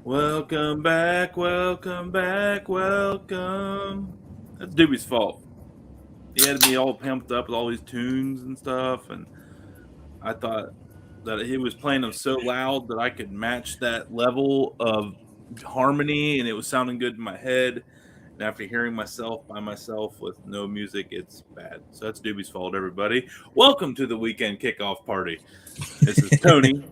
Welcome back, welcome back, welcome. That's Doobie's fault. He had me all pumped up with all these tunes and stuff, and I thought that he was playing them so loud that I could match that level of harmony, and it was sounding good in my head. And after hearing myself by myself with no music, it's bad. So that's Doobie's fault, everybody. Welcome to the weekend kickoff party. This is Tony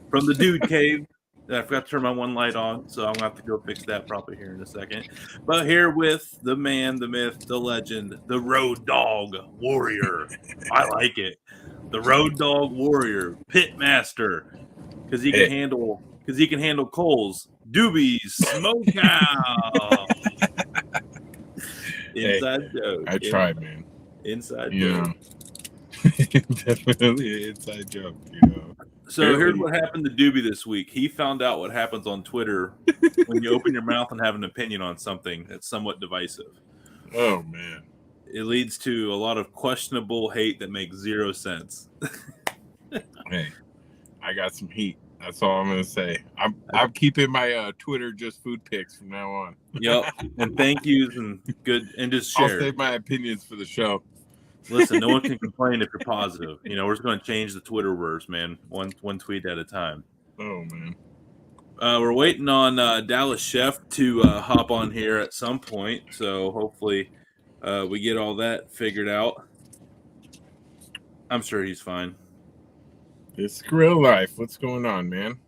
from the Dude Cave. I forgot to turn my one light on, so I'm going to have to go fix that probably here in a second. But here with the man, the myth, the legend, the road dog warrior. I like it. The road dog warrior, pit master, because he can handle coals. Doobie's Smokehouse. Inside joke. I tried, man. Inside joke. Definitely an inside joke, So here's what happened to Doobie this week. He found out what happens on Twitter when you open your mouth and have an opinion on something that's somewhat divisive. Oh, man. It leads to a lot of questionable hate that makes zero sense. Hey, I got some heat. That's all I'm going to say. I'm keeping my Twitter just food pics from now on. Yep. And thank yous and good. And just share. I'll save my opinions for the show. Listen, no one can complain if you're positive. We're just going to change the Twitterverse, man. One tweet at a time. Oh, man. We're waiting on Dallas Chef to hop on here at some point. So hopefully we get all that figured out. I'm sure he's fine. It's Grill Life. What's going on, man?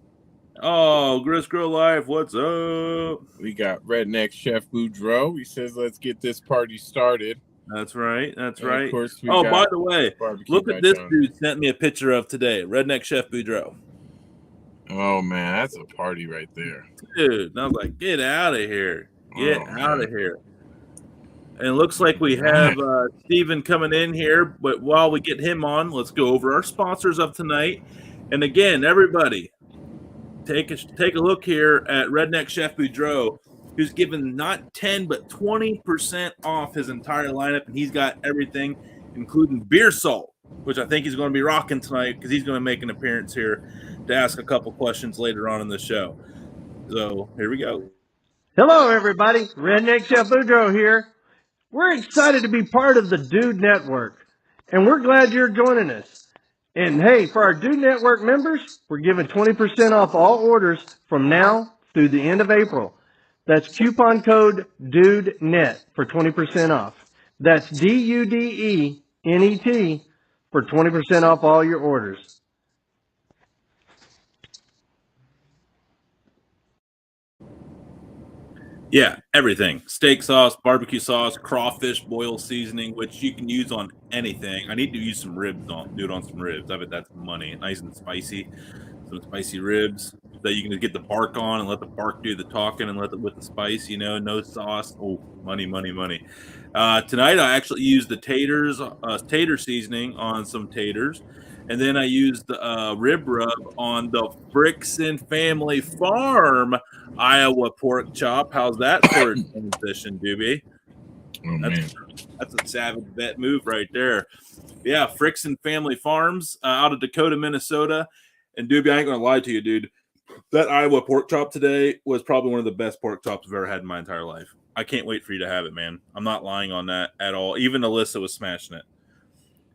Oh, Grill Life, what's up? We got Redneck Chef Boudreaux. He says, let's get this party started. That's right. And right. Of course By the way, look at this dude sent me a picture of today. Redneck Chef Boudreaux. Oh, man, that's a party right there. Dude, and I was like, get out of here. Get out of here. And it looks like we have Steven coming in here. But while we get him on, let's go over our sponsors of tonight. And again, everybody, take a look here at Redneck Chef Boudreaux, who's given not 10 but 20% off his entire lineup, and he's got everything, including beer salt, which I think he's going to be rocking tonight because he's going to make an appearance here to ask a couple questions later on in the show. So here we go. Hello, everybody. Redneck Chef Boudreaux here. We're excited to be part of the Dude Network, and we're glad you're joining us. And hey, for our Dude Network members, we're giving 20% off all orders from now through the end of April. That's coupon code DUDENET for 20% off. That's DUDENET for 20% off all your orders. Yeah, everything. Steak sauce, barbecue sauce, crawfish boil seasoning, which you can use on anything. I need to use some ribs do it on some ribs. I bet that's money. Nice and spicy. Some spicy ribs that you can just get the bark on and let the bark do the talking and let it with the spice, no sauce. Oh, money. Tonight I actually used the tater seasoning on some taters. And then I used the rib rub on the Frickson Family Farm Iowa pork chop. How's that for a transition, Doobie? Oh, that's a savage vet move right there. Yeah, Frickson Family Farms out of Dakota, Minnesota. And Doobie, I ain't going to lie to you, dude. That Iowa pork chop today was probably one of the best pork chops I've ever had in my entire life. I can't wait for you to have it, man. I'm not lying on that at all. Even Alyssa was smashing it.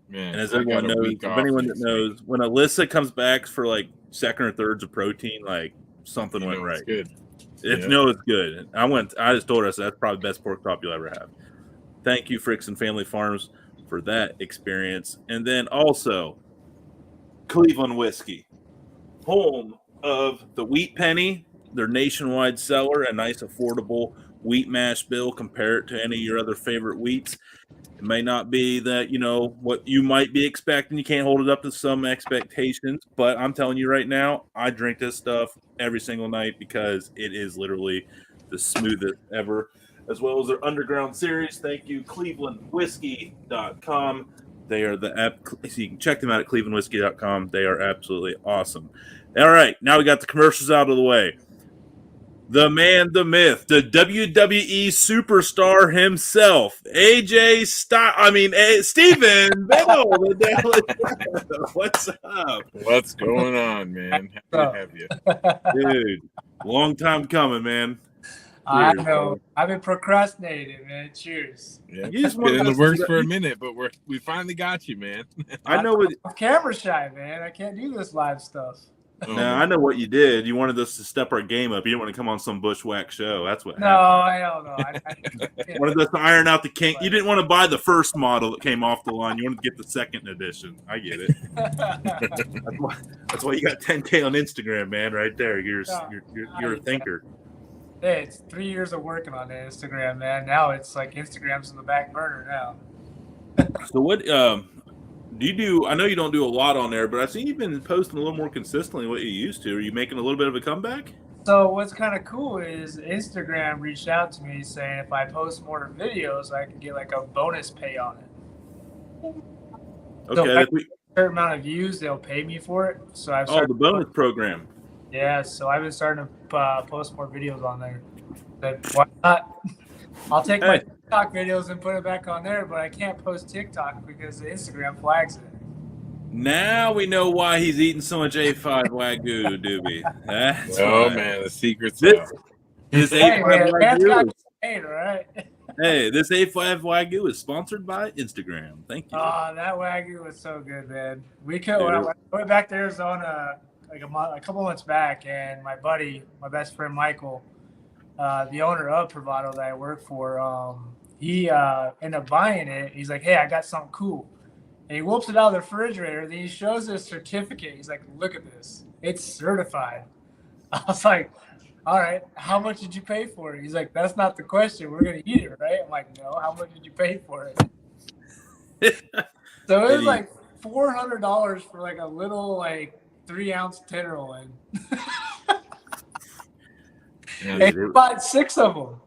Man, and as everyone knows, anyone that knows, when Alyssa comes back for like second or thirds of protein, like something went right. It's good. It's good. I just told her, I said, that's probably the best pork chop you'll ever have. Thank you, Frickson Family Farms, for that experience. And then also, Cleveland Whiskey, home of the Wheat Penny, their nationwide seller, a nice affordable wheat mash bill. Compare it to any of your other favorite wheats. It may not be that, what you might be expecting. You can't hold it up to some expectations, but I'm telling you right now, I drink this stuff every single night because it is literally the smoothest ever, as well as their Underground series. Thank you, clevelandwhiskey.com. They are the app, so you can check them out at clevelandwhiskey.com. They are absolutely awesome. All right, now we got the commercials out of the way. the man, the myth, the WWE superstar himself, Stephen Biddle. What's up? What's going on, man? Happy to have you. Dude, long time coming, man. I know. I've been procrastinating, man. Cheers. Yeah, You just been in the want works us- for a minute, but we finally got you, man. I know what. I'm camera shy, man. I can't do this live stuff. Now I know what you did. You wanted us to step our game up. You didn't want to come on some bushwhack show. That's what No, happened. I don't know. I Wanted us to iron out the kink. You didn't want to buy the first model that came off the line. You wanted to get the second edition. I get it. That's why you got 10K on Instagram, man. Right there. You're a thinker. Hey, it's 3 years of working on Instagram, man. Now it's like Instagram's in the back burner now. So what do you do? I know you don't do a lot on there, but I've seen you've been posting a little more consistently what you used to. Are you making a little bit of a comeback? So what's kind of cool is Instagram reached out to me saying if I post more videos, I can get like a bonus pay on it. Okay. So if I get a certain amount of views, they'll pay me for it. So I've started the bonus program. Yeah, so I've been starting to post more videos on there. But why not? I'll take my TikTok videos and put it back on there, but I can't post TikTok because Instagram flags it. Now we know why he's eating so much A5 Wagyu, Doobie. That's Oh why. man, the secret's This- out. This Hey, A5 man, that's Wagyu. got paid, all right? Hey, this A5 Wagyu is sponsored by Instagram. Thank you. Oh, that Wagyu was so good, man. We could. Dude. I went back to Arizona like a couple months back, and my buddy, my best friend Michael, the owner of Bravado that I work for, he ended up buying it. He's like, "Hey, I got something cool." And he whoops it out of the refrigerator. Then he shows us a certificate. He's like, "Look at this. It's certified." I was like, "All right, how much did you pay for it?" He's like, "That's not the question. We're gonna eat it, right?" I'm like, "No. How much did you pay for it?" So it was like $400 for like a little 3-ounce tenderloin. Yeah, And he bought 6 of them.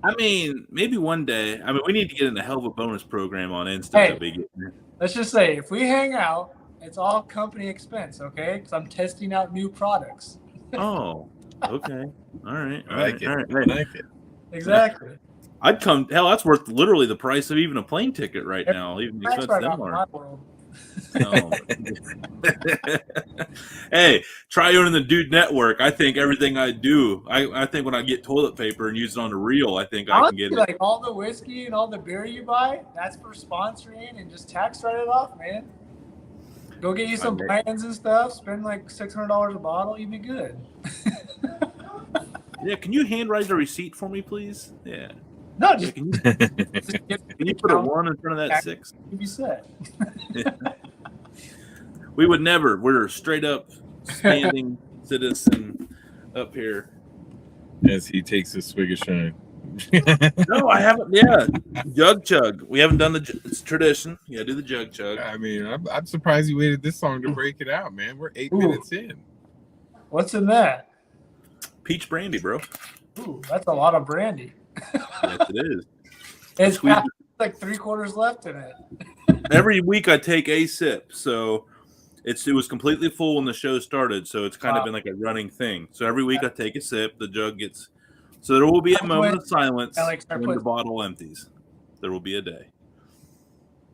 I mean, maybe one day. I mean, we need to get in a hell of a bonus program on Insta. Hey. to be Let's just say if we hang out, it's all company expense, okay? Because I'm testing out new products. Oh, okay. All right. I like it. All right. I like it. Exactly. I'd come. Hell, that's worth literally the price of even a plane ticket right now. Even the That's expense right them off are. my world. Oh. Hey, try owning the Dude Network. I think everything I do, I think when I get toilet paper and use it on a reel, I think I can Honestly, get it. like all the whiskey and all the beer you buy, that's for sponsoring and just tax write it off, man. Go get you some Okay. brands and stuff. Spend like $600 a bottle. You'd be good. Yeah, can you handwrite a receipt for me, please? Yeah. No, Yeah, just can get you put a 1 in front of that 6? you'd be set. We would never. We're a straight up standing citizen up here. As he takes a swig of shine. No, I haven't. Yeah, jug chug. We haven't done it's tradition. Yeah, do the jug chug. I mean, I'm surprised you waited this long to break it out, man. We're 8 minutes in. What's in that? Peach brandy, bro. Ooh, that's a lot of brandy. Yes, it is. It's Squeeze got like 3/4 left in it. Every week I take a sip, so it was completely full when the show started. So it's kind of been like a running thing. So every week I take a sip, the jug gets. So there will be a moment of silence when the bottle empties. There will be a day.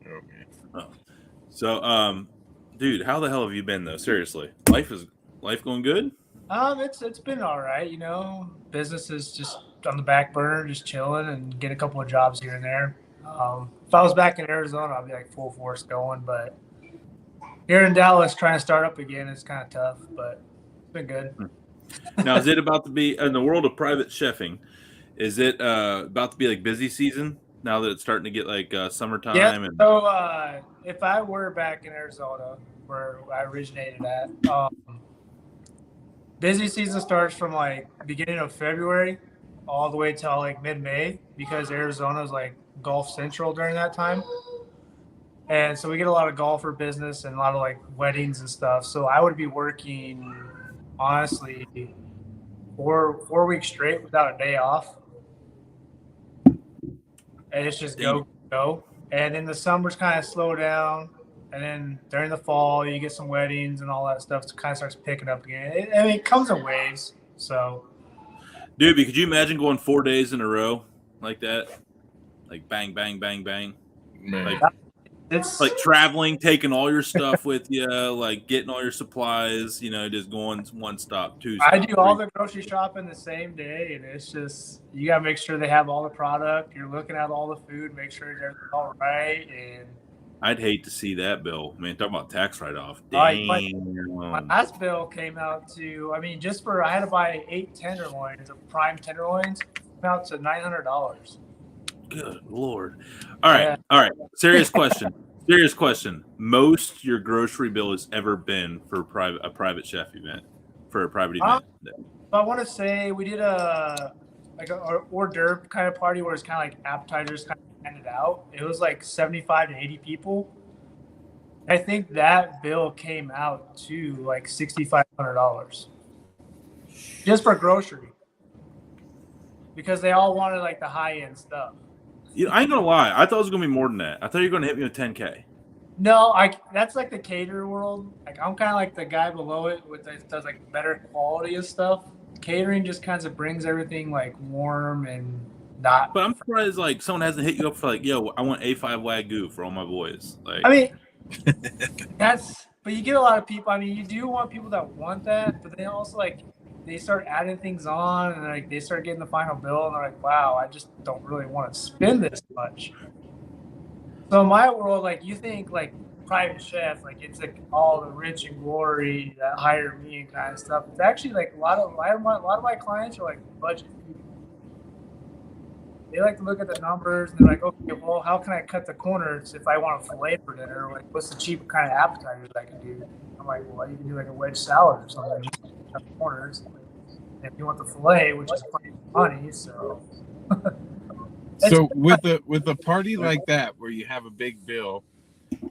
Okay. Oh. So, dude, how the hell have you been though? Seriously, life going good? It's been all right, you know. Business is just on the back burner, just chilling and get a couple of jobs here and there. If I was back in Arizona, I'd be like full force going, but here in Dallas, trying to start up again is kind of tough, but it's been good. Now, is it about to be in the world of private chefing? Is it about to be like busy season now that it's starting to get like summertime? Yeah. And So if I were back in Arizona, where I originated at, busy season starts from like beginning of February all the way till like mid-May because Arizona is like Gulf Central during that time. And so we get a lot of golfer business and a lot of like weddings and stuff. So I would be working honestly 4 weeks straight without a day off. And it's just go. And then the summers kind of slow down. And then during the fall, you get some weddings and all that stuff. It kind of starts picking up again. It comes in waves. So, Doobie, could you imagine going 4 days in a row like that? Like bang, bang, bang, bang. Man. Like, it's like traveling, taking all your stuff with you, like getting all your supplies, you know, just going one stop, two stop. I do all the grocery shopping the same day, and it's just you gotta make sure they have all the product. You're looking at all the food, make sure everything's all right. And I'd hate to see that bill. Man, talk about tax write-off. my Damn. last bill came out to, I mean, just for I had to buy 8 tenderloins of prime tenderloins, came out to $900. Good Lord. All right. Yeah. All right. Serious question. Serious question. Most your grocery bill has ever been for a private chef event, for a private event. I want to say we did a hors d'oeuvre kind of party where it's kind of like appetizers kind of handed out. It was like 75 to 80 people. I think that bill came out to like $6,500 just for grocery, because they all wanted like the high end stuff. You know, I ain't gonna lie. I thought it was gonna be more than that. I thought you were gonna hit me with 10K. No, that's like the caterer world. Like I'm kind of like the guy below it does like better quality of stuff. Catering just kind of brings everything like warm and not. But I'm surprised like someone hasn't hit you up for like, yo, I want A5 Wagyu for all my boys. Like, I mean, but you get a lot of people. I mean, you do want people that want that, but they also like they start adding things on, and like they start getting the final bill, and they're like, wow, I just don't really want to spend this much. So in my world, like you think like private chef, like it's like all the rich and glory that hire me and kind of stuff. It's actually like a lot of my clients are like budget people. They like to look at the numbers and they're like, okay, well, how can I cut the corners if I want a fillet for dinner? Like, what's the cheap kind of appetizers I can do? I'm like, well, you can do like a wedge salad or something. Just cut the corners. And if you want the fillet, which is plenty of money, so. So with a party like that where you have a big bill,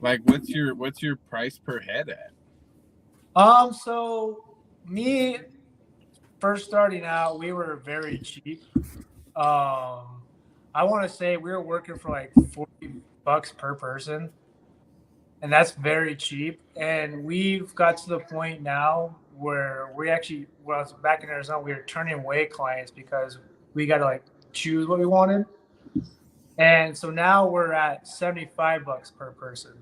like what's your price per head at? So me first starting out, we were very cheap. I want to say we were working for like $40 per person, and that's very cheap. And we've got to the point now where we actually, when I was back in Arizona, we were turning away clients because we got to like choose what we wanted. And so now we're at $75 per person.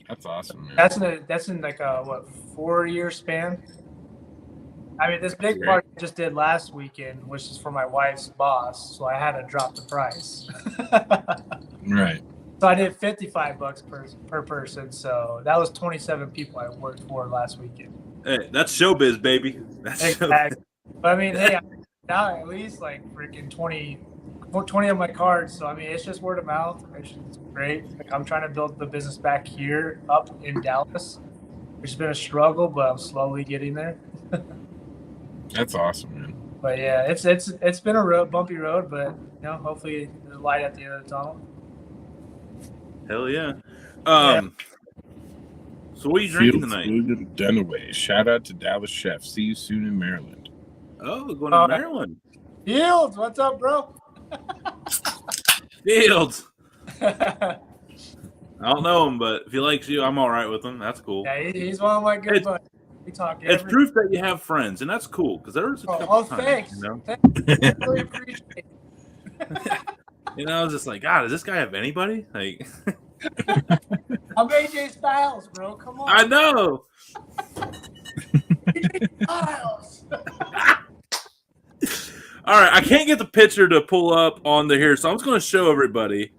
That's awesome, man. That's in like a 4-year span. I mean, this big party I just did last weekend, which is for my wife's boss, so I had to drop the price. Right. So I did $55 per person, so that was 27 people I worked for last weekend. Hey, that's showbiz, baby. That's exactly. But I mean, hey, now at least like freaking 20 of my cards. So I mean, it's just word of mouth. It's great. Like, I'm trying to build the business back here up in Dallas, which has been a struggle, but I'm slowly getting there. That's awesome, man. But yeah, it's been a bumpy road, but you know, hopefully there's a light at the end of the tunnel. Hell yeah. So what are you drinking tonight? Dunaway. Shout out to Dallas Chef. See you soon in Maryland. Oh, going to Maryland. Fields, what's up, bro? Fields. I don't know him, but if he likes you, I'm all right with him. That's cool. Yeah, he's one of my good buddies. We talk it's proof that you have friends, and that's cool, because there's a couple times, thanks. you know? I really appreciate it. You know, I was just like, God, does this guy have anybody? Like, I'm AJ Styles, bro. Come on. I know. AJ Styles. All right, I can't get the picture to pull up on the here, so I'm just going to show everybody.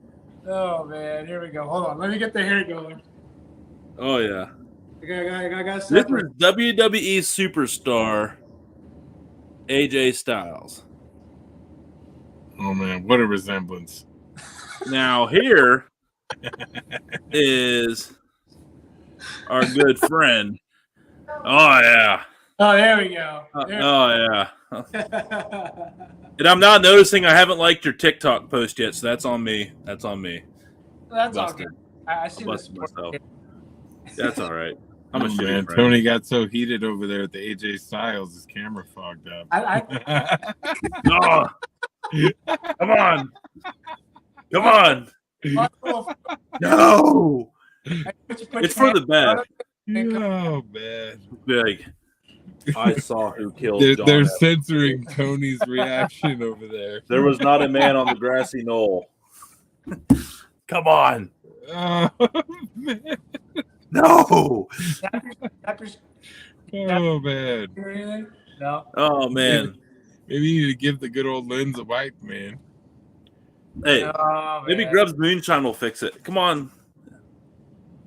Oh man, here we go. Hold on, let me get the hair going. Oh yeah. I got this is WWE superstar AJ Styles. Oh man, what a resemblance! Now here is our good friend. Oh yeah. Oh, there we go. Oh yeah. And I'm not noticing I haven't liked your TikTok post yet, so that's on me. That's on me. That's all good. I see busted myself. That's all right. I'm a shitty man. friend. Tony got so heated over there at the AJ Styles, his camera fogged up. Oh, come on. Come on. No. It's for the best. Oh, man. Big. I saw who killed John They're F. censoring Tony's reaction over there. There was not a man on the grassy knoll. Come on. Oh, man. No. Oh, man. No. Oh, man. Maybe you need to give the good old lens a wipe, man. Hey, Oh, maybe man. Grubb's Moonshine will fix it. Come on.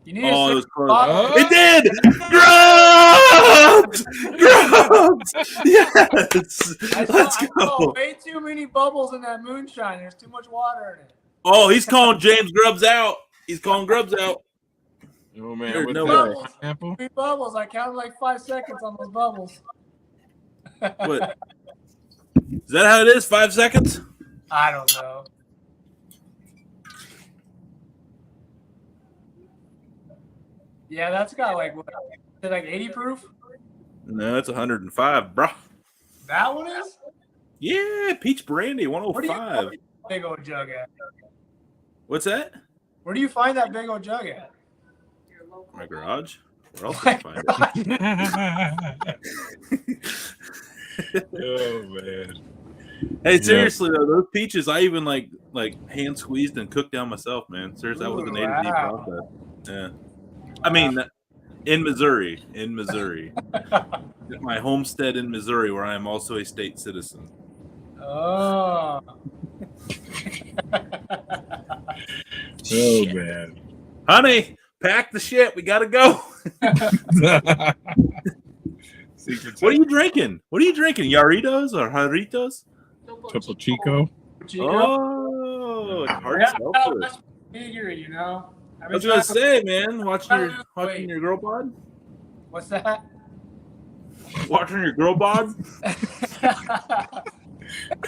You need Oh, it to was close. Oh. It did! Grubbs! Yes! I Let's saw go. way too many bubbles in that moonshine. There's too much water in it. Oh, he's calling James Grubbs out. He's calling Grubbs out. Oh, man. There's What's no that, way. pineapple? 3 bubbles. I counted like 5 seconds on those bubbles. What? Is that how it is? 5 seconds? I don't know. Yeah, that's got like what? Is it like 80 proof? No, it's 105, bro. That one is? Yeah, peach brandy, Where do you 105. find that big old jug at? What's that? Where do you find that big old jug at? My garage. Where else can I find it? Oh, man. Hey, seriously though, those peaches I even like hand squeezed and cooked down myself, man. Seriously, that was an A to Z Wow. process. Yeah. I mean, in Missouri, my homestead in Missouri, where I am also a state citizen. Oh. Oh, man. Honey, pack the shit. We gotta go. Secret What are you drinking? Yarritos or Jarritos? Topo Chico? Oh, hard Yeah, seltzer. that's figure, you know. I was gonna say, man, watching your girl bod, What's that? watching your girl bod.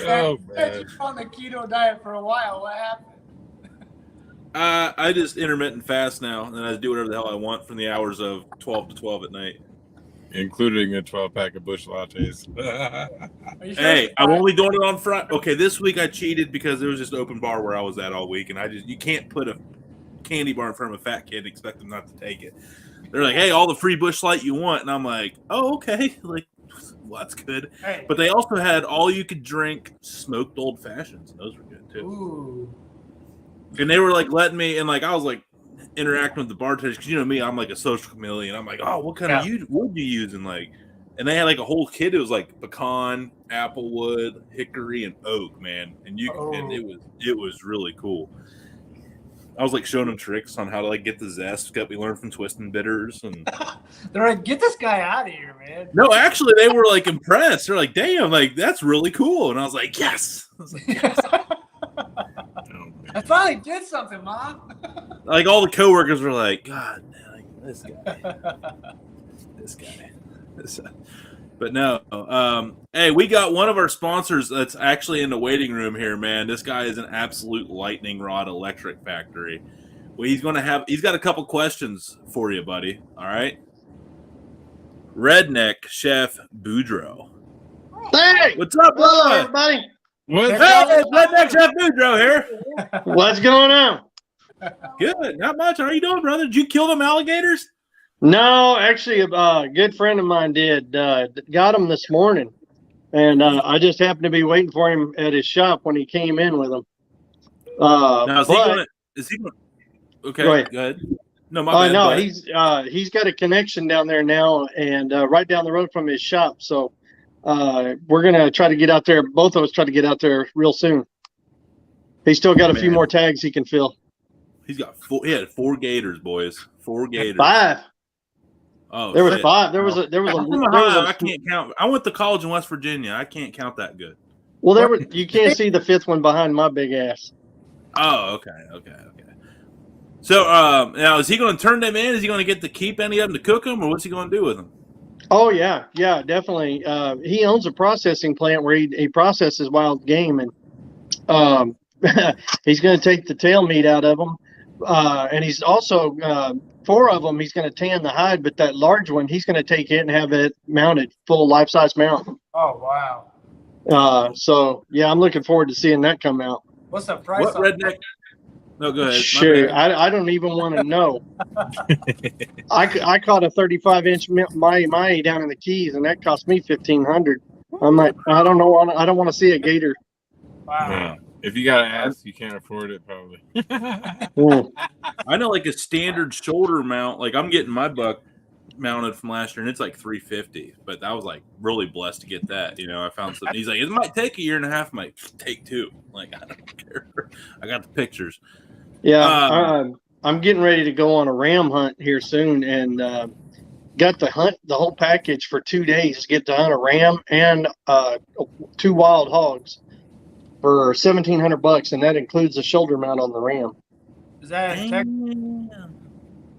Oh, You've man. been on the keto diet for a while. What happened? I just intermittent fast now, and I do whatever the hell I want from the hours of 12 to 12 at night. Including a 12-pack of Busch lattes. Are you sure Hey, it's I'm not- only doing it on Friday. Okay, this week I cheated because there was just open bar where I was at all week, and you can't put a candy bar in front of a fat kid and expect them not to take it. They're like, hey, all the free Busch Light you want, and I'm like, oh, okay, like, well, that's good. Hey. But they also had all you could drink smoked old fashions. Those were good too. Ooh. And they were like letting me, and like I was like interacting with the bartenders because you know me, I'm like a social chameleon. I'm like, oh, what kind of wood you using? Like, and they had like a whole kit. It was like pecan, applewood, hickory, and oak, man. And and it was really cool. I was like showing them tricks on how to like get the zest that we learned from Twisting Bitters, and They're like, get this guy out of here, man. no, actually, they were like impressed. They're like, damn, like that's really cool. And I was like, yes. I was like, yes. I finally did something, Mom. Like all the coworkers were like, God, like, this guy. But no, hey, we got one of our sponsors that's actually in the waiting room here, man. This guy is an absolute lightning rod electric factory. Well, he's got a couple questions for you, buddy. All right. Redneck Chef Boudreaux. Hey, What's up, hello brother? everybody. What? Hey, it's Redneck Chef Boudreaux here. What's going on? Good, not much. How are you doing, brother? Did you kill them alligators? No, actually, a good friend of mine did. Got him this morning, and I just happened to be waiting for him at his shop when he came in with him. Now, is he going? Okay, Go ahead. Go ahead. No, my bad. no, but- he's got a connection down there now, and right down the road from his shop. So we're gonna try to get out there. Both of us try to get out there real soon. He's still got a few more tags he can fill. He's got he had 4 gators, boys. 4 gators. 5. Oh, There was shit. 5. There was a. I'm from Ohio. I can't count. I went to college in West Virginia. I can't count that good. Well, you can't see the 5th one behind my big ass. Oh, okay. So, now is he going to turn them in? Is he going to get to keep any of them to cook them, or what's he going to do with them? Oh yeah, definitely. He owns a processing plant where he processes wild game, and he's going to take the tail meat out of them, and he's also 4 of them. He's going to tan the hide, but that large one, he's going to take it and have it mounted, full life-size mount. Oh, wow. So yeah, I'm looking forward to seeing that come out. What's the price What on redneck? No, go ahead. My Sure, bad. I don't even want to know. I caught a 35-inch mahi down in the Keys, and that cost me $1,500. I'm like, I don't know. I don't want to see a gator. Wow. Yeah. If you got to ask, you can't afford it, probably. Mm. I know, like a standard shoulder mount. Like I'm getting my buck mounted from last year, and it's like $350. But I was like really blessed to get that. You know, I found something. He's like, it might take a year and a half. I'm like, take 2. Like I don't care. I got the pictures. Yeah, I'm getting ready to go on a ram hunt here soon, and got to hunt the whole package for 2 days. Get to hunt a ram and 2 wild hogs for $1,700, and that includes the shoulder mount on the ram. Is that in Texas?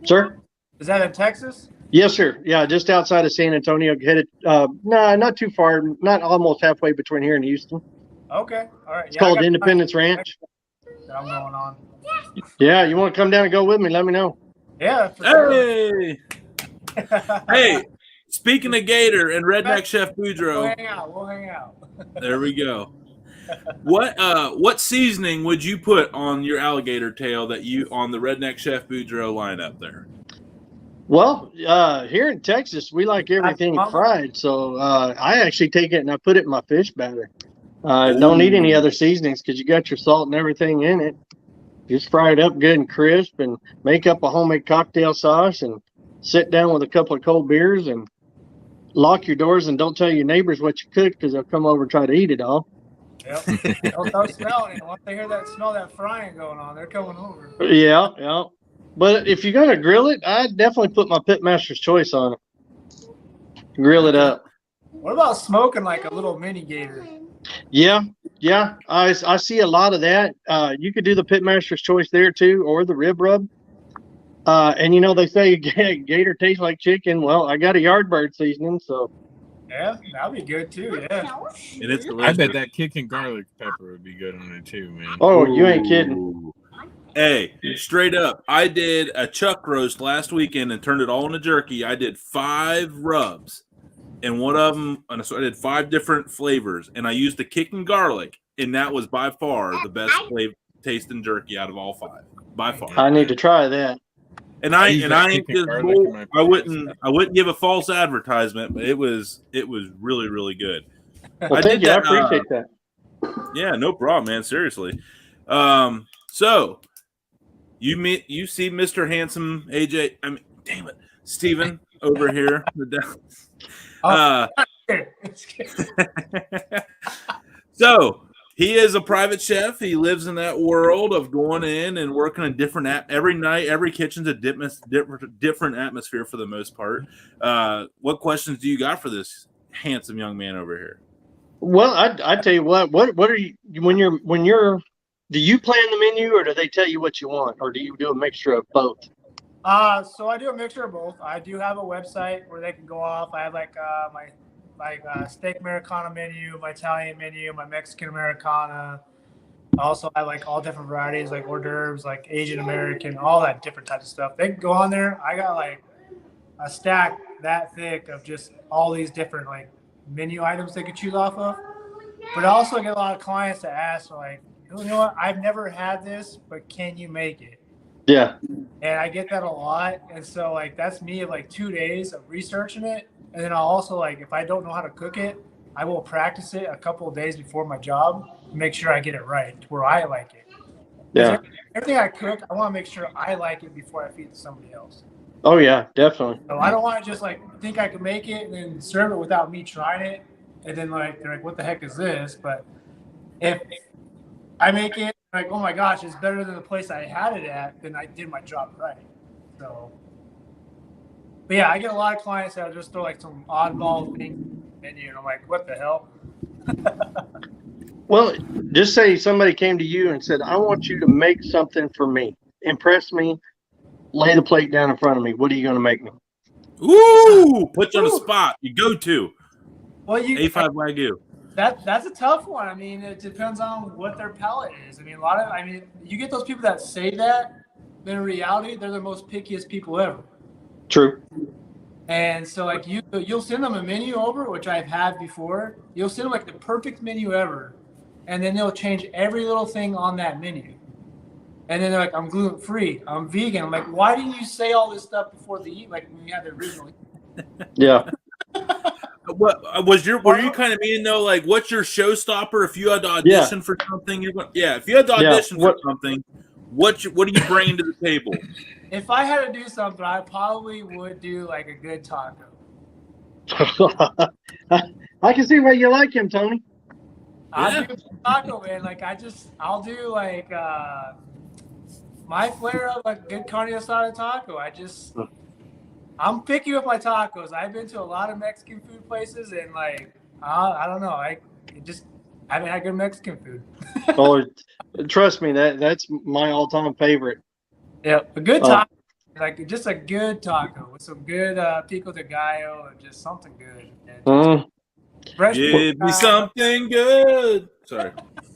Sir? Is that in Texas? Yes, sir. Yeah, just outside of San Antonio. Headed, no, not too far. Not almost halfway between here and Houston. Okay, all right. It's called Independence Ranch. I'm going on. Yeah, you want to come down and go with me? Let me know. Yeah. For sure. Hey, hey! Speaking of gator and redneck chef We'll Boudreaux, hang out. We'll hang out. there we go. What seasoning would you put on your alligator tail that you on the redneck chef Boudreaux lineup there? Well, here in Texas, we like everything fried, so I actually take it and I put it in my fish batter. Don't need any other seasonings because you got your salt and everything in it. Just fry it up good and crisp and make up a homemade cocktail sauce and sit down with a couple of cold beers and lock your doors and don't tell your neighbors what you cooked because they'll come over and try to eat it all. Yep. They'll start smelling it. Once they hear that smell, that frying going on, they're coming over. Yeah, yeah. But if you're going to grill it, I'd definitely put my Pitmaster's Choice on it. Grill it up. What about smoking like a little mini gator? Yeah. I see a lot of that. You could do the Pitmaster's Choice there too, or the rib rub. And you know, they say gator tastes like chicken. Well, I got a Yardbird seasoning, so. Yeah, that'd be good too. Yeah. And it's I delicious. bet that kicking garlic pepper would be good on it too, man. Oh, you ain't kidding. Ooh. Hey, straight up, I did a chuck roast last weekend and turned it all into jerky. I did 5 rubs, and one of them, and so I did 5 different flavors, and I used the kicking garlic, and that was by far the best tasting jerky out of all 5, by far. I need to try that. And I ain't kicking just garlic in my I wouldn't give a false advertisement, but it was really, really good. Well, thank you. I appreciate that. Yeah, no problem, man. Seriously. So you see Mr. Handsome AJ. I mean, damn it, Steven over here. So he is a private chef. He lives in that world of going in and working in different every night. Every kitchen's a different atmosphere for the most part. What questions do you got for this handsome young man over here? Well, I tell you what are you when you're do you plan the menu or do they tell you what you want, or do you do a mixture of both? So I do a mixture of both. I do have a website where they can go off. I have my steak Americana menu, my Italian menu, my Mexican Americana. I also have like all different varieties, like hors d'oeuvres, like Asian American, all that different types of stuff. They can go on there. I got like a stack that thick of just all these different like menu items they could choose off of. But I also get a lot of clients that ask like, you know what, I've never had this, but can you make it? Yeah. And I get that a lot. And so like that's me of like 2 days of researching it. And then I'll also like, if I don't know how to cook it, I will practice it a couple of days before my job to make sure I get it right to where I like it. Yeah. Everything I cook, I want to make sure I like it before I feed it to somebody else. Oh yeah, definitely. So I don't want to just like think I can make it and then serve it without me trying it. And then like, they're like, what the heck is this? But if I make it like, oh my gosh, it's better than the place I had it at, then I did my job right. So, but yeah, I get a lot of clients that just throw like some oddball thing in the menu, and I'm like, what the hell? Well, just say somebody came to you and said, I want you to make something for me. Impress me. Lay the plate down in front of me. What are you going to make me? Ooh, put you on the spot. You go to. Well, A5 Wagyu. That's a tough one. I mean, it depends on what their palate is. I mean, you get those people that say that, but in reality, they're the most pickiest people ever. True. And so, like, you'll send them a menu over, which I've had before. You'll send them, like, the perfect menu ever, and then they'll change every little thing on that menu. And then they're like, I'm gluten free, I'm vegan. I'm like, why didn't you say all this stuff before the eat? Like when we had the original. Yeah. What were you kind of meaning though? Like, what's your showstopper if you had to audition for something? If you had to audition for something, what are you bringing to the table? If I had to do something, I probably would do like a good taco. I can see why you like him, Tony. I'll do taco, man. Like I'll do like my flair of a good carne asada taco. I'm picky with my tacos. I've been to a lot of Mexican food places, and like I don't know, I haven't had good Mexican food. Oh, trust me, that's my all-time favorite. Yeah, a good taco, like just a good taco with some good pico de gallo or just something good. Give me something good. Sorry.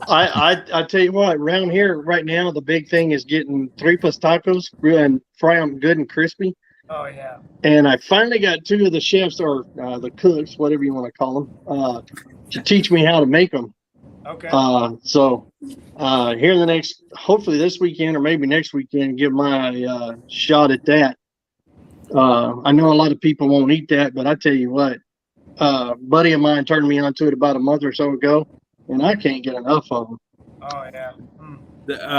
I tell you what, around here right now, the big thing is getting 3+ tacos and fry them good and crispy. Oh yeah. And I finally got 2 of the chefs or the cooks, whatever you want to call them, to teach me how to make them. Okay. So here in the next, hopefully this weekend or maybe next weekend, give my shot at that. I know a lot of people won't eat that, but I tell you what, a buddy of mine turned me onto it about a month or so ago, and I can't get enough of them. Oh yeah.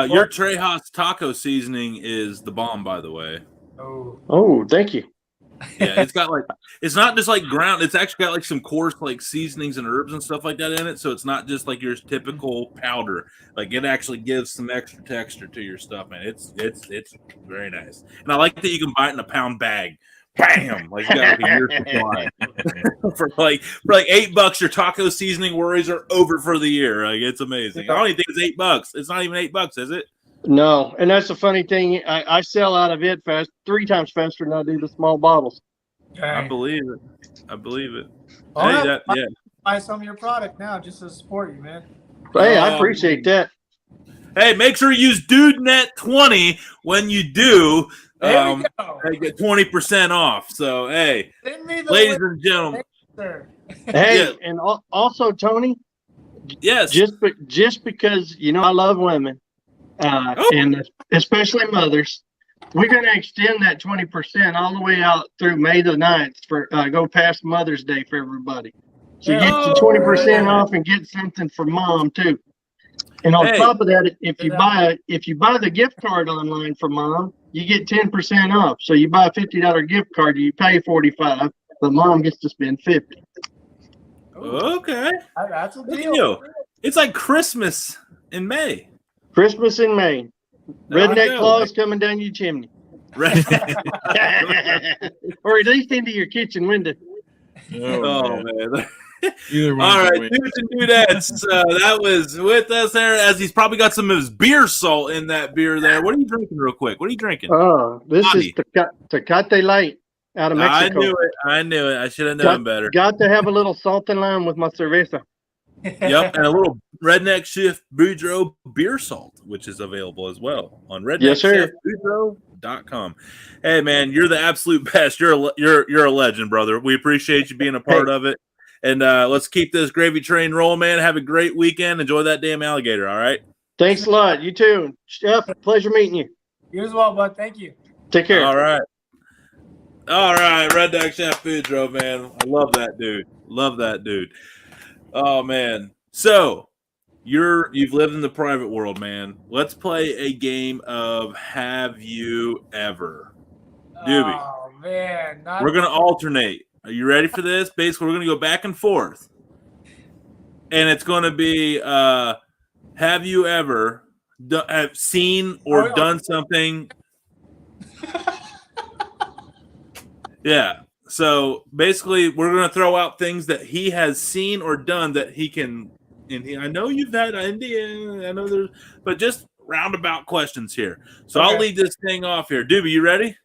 Your Trejas taco seasoning is the bomb, by the way. Oh, thank you. Yeah, it's got like, it's not just like ground. It's actually got like some coarse like seasonings and herbs and stuff like that in it. So it's not just like your typical powder. Like it actually gives some extra texture to your stuff, man. It's very nice. And I like that you can buy it in a pound bag. Bam! Like you got like a year's supply for like $8. Your taco seasoning worries are over for the year. Like it's amazing. I don't even think it's $8. It's not even $8, is it? No, and that's the funny thing. I sell out of it 3 times faster than I do the small bottles. I believe it. Hey, buy some of your product now just to support you, man. Hey, I appreciate that. Hey, make sure you use DudeNet20 when you do. There we go. Get 20% off. So, hey, ladies and gentlemen. Hey, and also, Tony. Yes. Just because, I love women. And especially mothers, we're going to extend that 20% all the way out through May the 9th for go past Mother's Day for everybody. So get your 20% off and get something for mom too. And on top of that, if you buy the gift card online for mom, you get 10% off. So you buy a $50 gift card, you pay $45, but mom gets to spend $50. Okay, that's a deal. It's like Christmas in May. Christmas in May. Redneck claws coming down your chimney. Or at least into your kitchen window. Oh man. All right, dudes and dudettes. That was with us there, as he's probably got some of his beer salt in that beer there. What are you drinking real quick? What are you drinking? Oh, this is Tecate Light out of Mexico. I knew it. I should have known better. Got to have a little salt and lime with my cerveza. Yep, and a little Redneck Shift Boudreaux beer salt, which is available as well on redneckshiftboudreaux.com. Hey man, you're the absolute best. You're a legend, brother. We appreciate you being a part of it. And let's keep this gravy train rolling, man. Have a great weekend. Enjoy that damn alligator, all right? Thanks a lot. You too. Chef, pleasure meeting you. You as well, bud. Thank you. Take care. All right. Redneck Chef Boudreaux, man. I love that dude. Oh man. So you've lived in the private world, man. Let's play a game of Have You Ever? Doobie. Oh man. We're gonna alternate. Are you ready for this? Basically, we're gonna go back and forth. And it's gonna be have you ever have seen or done something? Yeah. So basically, we're going to throw out things that he has seen or done that he can. And I know you've had India. I know there's, but just roundabout questions here. So I'll lead this thing off here. Doobie, you ready?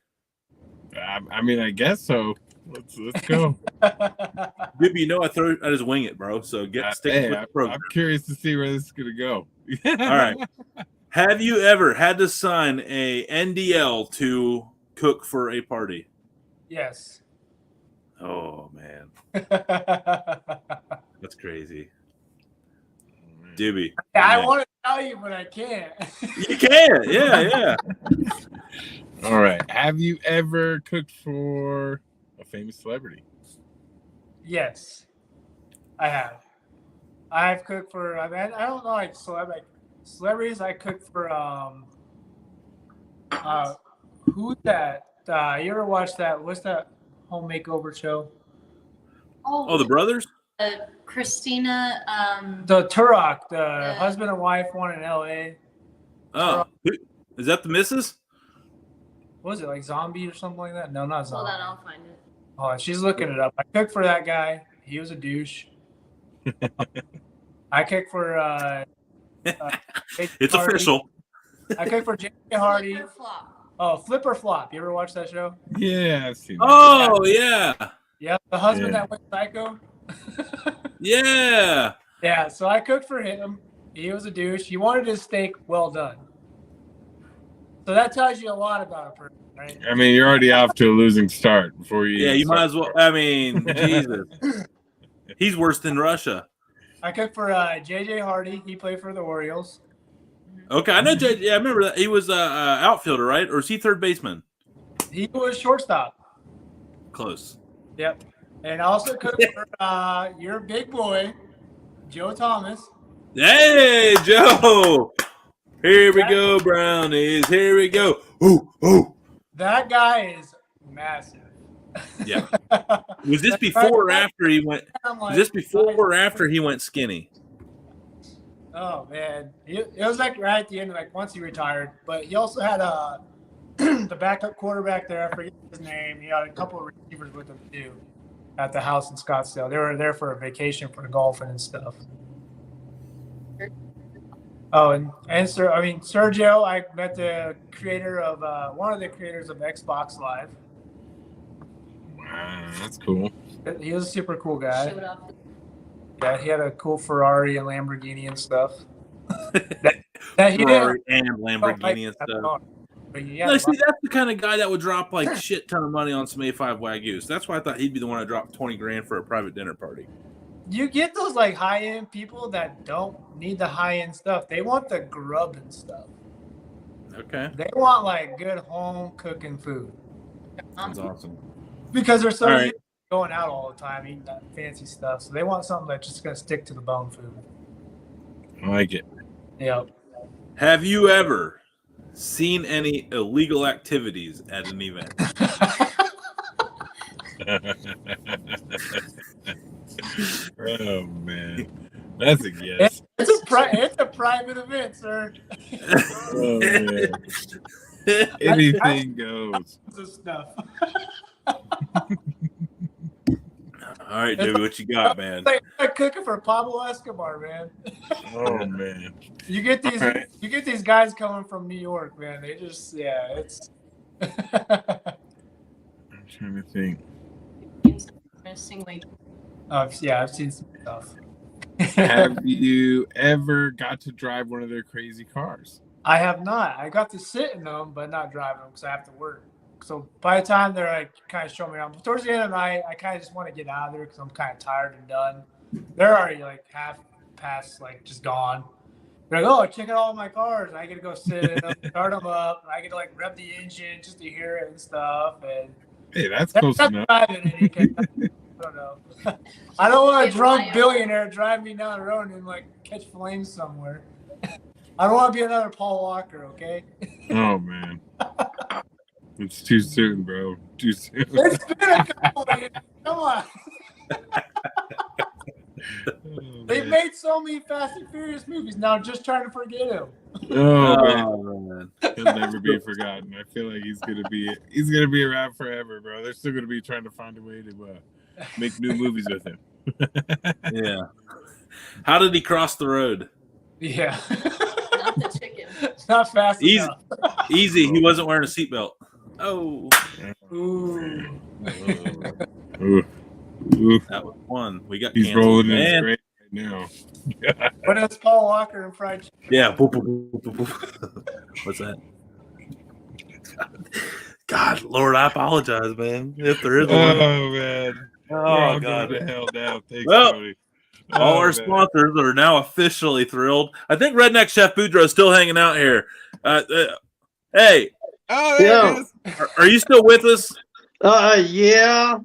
I mean, I guess so. Let's go. Doobie, I just wing it, bro. So stick with the program. I'm curious to see where this is going to go. All right. Have you ever had to sign a NDL to cook for a party? Yes. Oh man, that's crazy. Doobie. I tell you, but I can't. You can. Yeah. All right. Have you ever cooked for a famous celebrity? Yes, I have. I've cooked for. I mean, I don't know like celebrities. I cooked for who's that? You ever watch that? What's that home makeover show? Oh, the brothers? Christina. The Turok, the husband and wife one in L.A. Oh, is that the missus? What was it, like Zombie or something like that? No, not Zombie. Hold on, I'll find it. Oh, she's looking it up. I cooked for that guy. He was a douche. I cooked for. It's official. I cooked for J.J. Hardy. Flip or Flop. Oh, Flip or Flop. You ever watch that show? Yeah, I've seen that. Oh, yeah. Yeah, the husband that went psycho. Yeah. Yeah, so I cooked for him. He was a douche. He wanted his steak well done. So that tells you a lot about a person, right? I mean, you're already off to a losing start before you. Yeah, you might as well. I mean, Jesus. He's worse than Russia. I cooked for J.J. Hardy. He played for the Orioles. Okay, I know JJ. Yeah, I remember that. He was outfielder, right? Or is he third baseman? He was shortstop. Close. Yep. And I also cooked for your big boy, Joe Thomas. Hey, Joe. Here we go, Brownies. Here we go. Ooh. That guy is massive. Yeah. Was this before or after he went? Was this before or after he went skinny? Oh man, it was like right at the end, like once he retired. But he also had the backup quarterback there. I forget his name. He had a couple of receivers with him too at the house in Scottsdale. They were there for a vacation for golfing and stuff. Oh, and Sergio, I met the creator of one of the creators of Xbox Live. Wow, that's cool. He was a super cool guy. Showed up. Yeah, he had a cool Ferrari and Lamborghini and stuff. Ferrari and Lamborghini and stuff. But No, see, that's the kind of guy that would drop like shit ton of money on some A5 Wagyus. That's why I thought he'd be the one that dropped $20,000 for a private dinner party. You get those like high-end people that don't need the high-end stuff. They want the grub and stuff. Okay. They want like good home cooking food. That's awesome. Because they're so All right. used to going out all the time eating that fancy stuff. So they want something that's just going to stick to the bone food. I like it. Yep. Have you ever seen any illegal activities at an event? Oh man, that's a yes. It's a private event, sir. Oh man, anything goes. This stuff. All right, dude, what you got, man? It's like cooking for Pablo Escobar, man. Oh man, You get these guys coming from New York, man. They just it's. I'm trying to think. I've seen some stuff. Have you ever got to drive one of their crazy cars? I have not. I got to sit in them, but not drive them because I have to work. So by the time they're like kind of showing me around, but towards the end of the night, I kind of just want to get out of there because I'm kind of tired and done. They're already like half past, like just gone. They're like, oh, check out all my cars. And I get to go sit in them, start them up, and I get to like rev the engine just to hear it and stuff. And Hey, that's close enough. driving it. I don't know. I don't want a drunk billionaire drive me down the road and like catch flames somewhere. I don't want to be another Paul Walker, okay? Oh man, it's too soon, bro. Too soon. It's been a couple of years. Come on. They've made so many Fast and Furious movies now, just trying to forget him. Oh man, man. he'll never be forgotten. I feel like he's gonna be around forever, bro. They're still gonna be trying to find a way to make new movies with him. Yeah. How did he cross the road? Yeah. Not the chicken. It's not fast Easy. enough. Easy. He wasn't wearing a seatbelt. Oh. Ooh. Ooh. Ooh. That was one. We got He's canceled. rolling in his Man. grave right now. But it's Paul Walker and fried chicken. Yeah. Boop, boop, boop, boop, boop. What's that? God, Lord, I apologize, man. If there is one. Oh man. We're all Oh, God. going to hell now. Thanks, Well, Tony. All our sponsors are now officially thrilled. I think Redneck Chef Boudreaux is still hanging out here. Hey. Oh, there it is. Are you still with us? Yeah.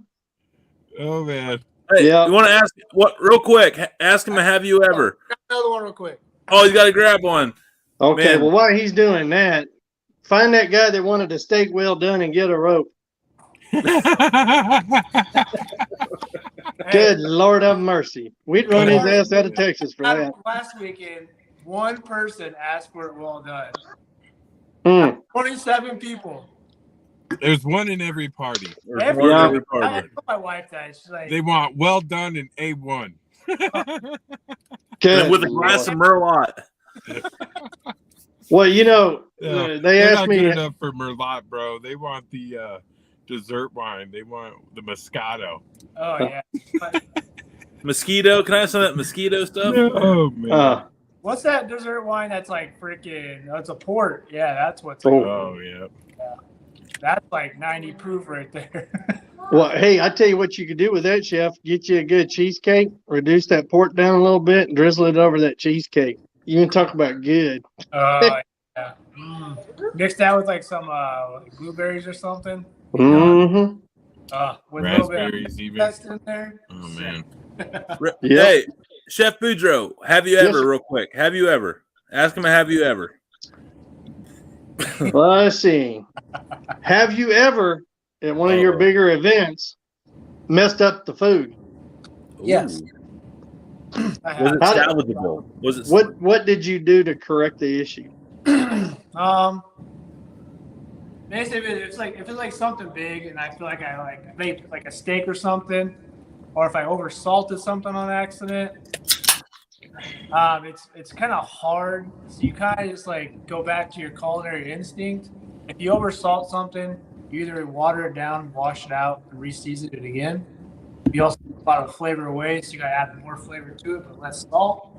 Oh, man. Hey, Yeah. you want to ask what real quick? Ask him, have you ever? Another one real quick. Oh, you got to grab one. Okay, Man. well, while he's doing that, find that guy that wanted a steak well done and get a rope. Good Lord of mercy. We'd run his ass out of Texas for that. Last weekend, one person asked for it well done. 27 people. There's one in every party. I told my wife that. She's like, They want well done and A1. Good with a glass of Merlot. Well, you know, Yeah, they asked not me. good enough for Merlot, bro. They want the dessert wine. They want the Moscato. oh, yeah. Mosquito. Can I have some of that mosquito stuff? Oh, man. What's that dessert wine that's like freaking, it's a port. Yeah, that's what's Oh, yeah. That's like 90 proof right there. Well, hey, I tell you what you could do with that, Chef. Get you a good cheesecake, reduce that pork down a little bit, and drizzle it over that cheesecake. You can talk about good. Yeah. Mix that with like some like blueberries or something. Mm-hmm. With a little bit Raspberries, of even. test in there. Oh, man. Hey, Chef Boudreaux, have you Yes, ever, sir. real quick, have you ever? Ask him, have you ever? Let's see. Have you ever, at one of your bigger events, messed up the food? Yes. Was it salvageable? Was it? What did you do to correct the issue? Basically, if it's like something big, and I feel like I made like a steak or something, or if I over salted something on accident, it's kind of hard. So you kind of just like go back to your culinary instinct. If you over salt something, you either water it down, wash it out, and re-season it again. You also take a lot of flavor away, so you gotta add more flavor to it, but less salt.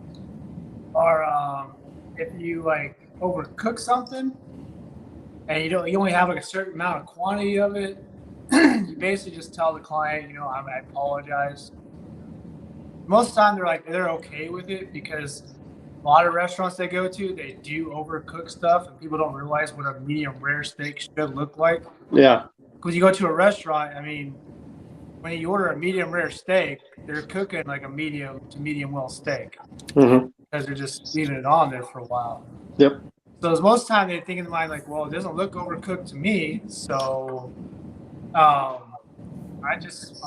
Or if you like overcook something, and you only have like a certain amount of quantity of it, you basically just tell the client, I apologize. Most of the time they're okay with it, because a lot of restaurants they go to, they do overcook stuff, and people don't realize what a medium rare steak should look like. Yeah. Because you go to a restaurant, I mean, when you order a medium rare steak, they're cooking like a medium to medium well steak, Mm-hmm. because they're just leaving it on there for a while. Yep. So as most of the time they think in their mind like, well, it doesn't look overcooked to me, so I'm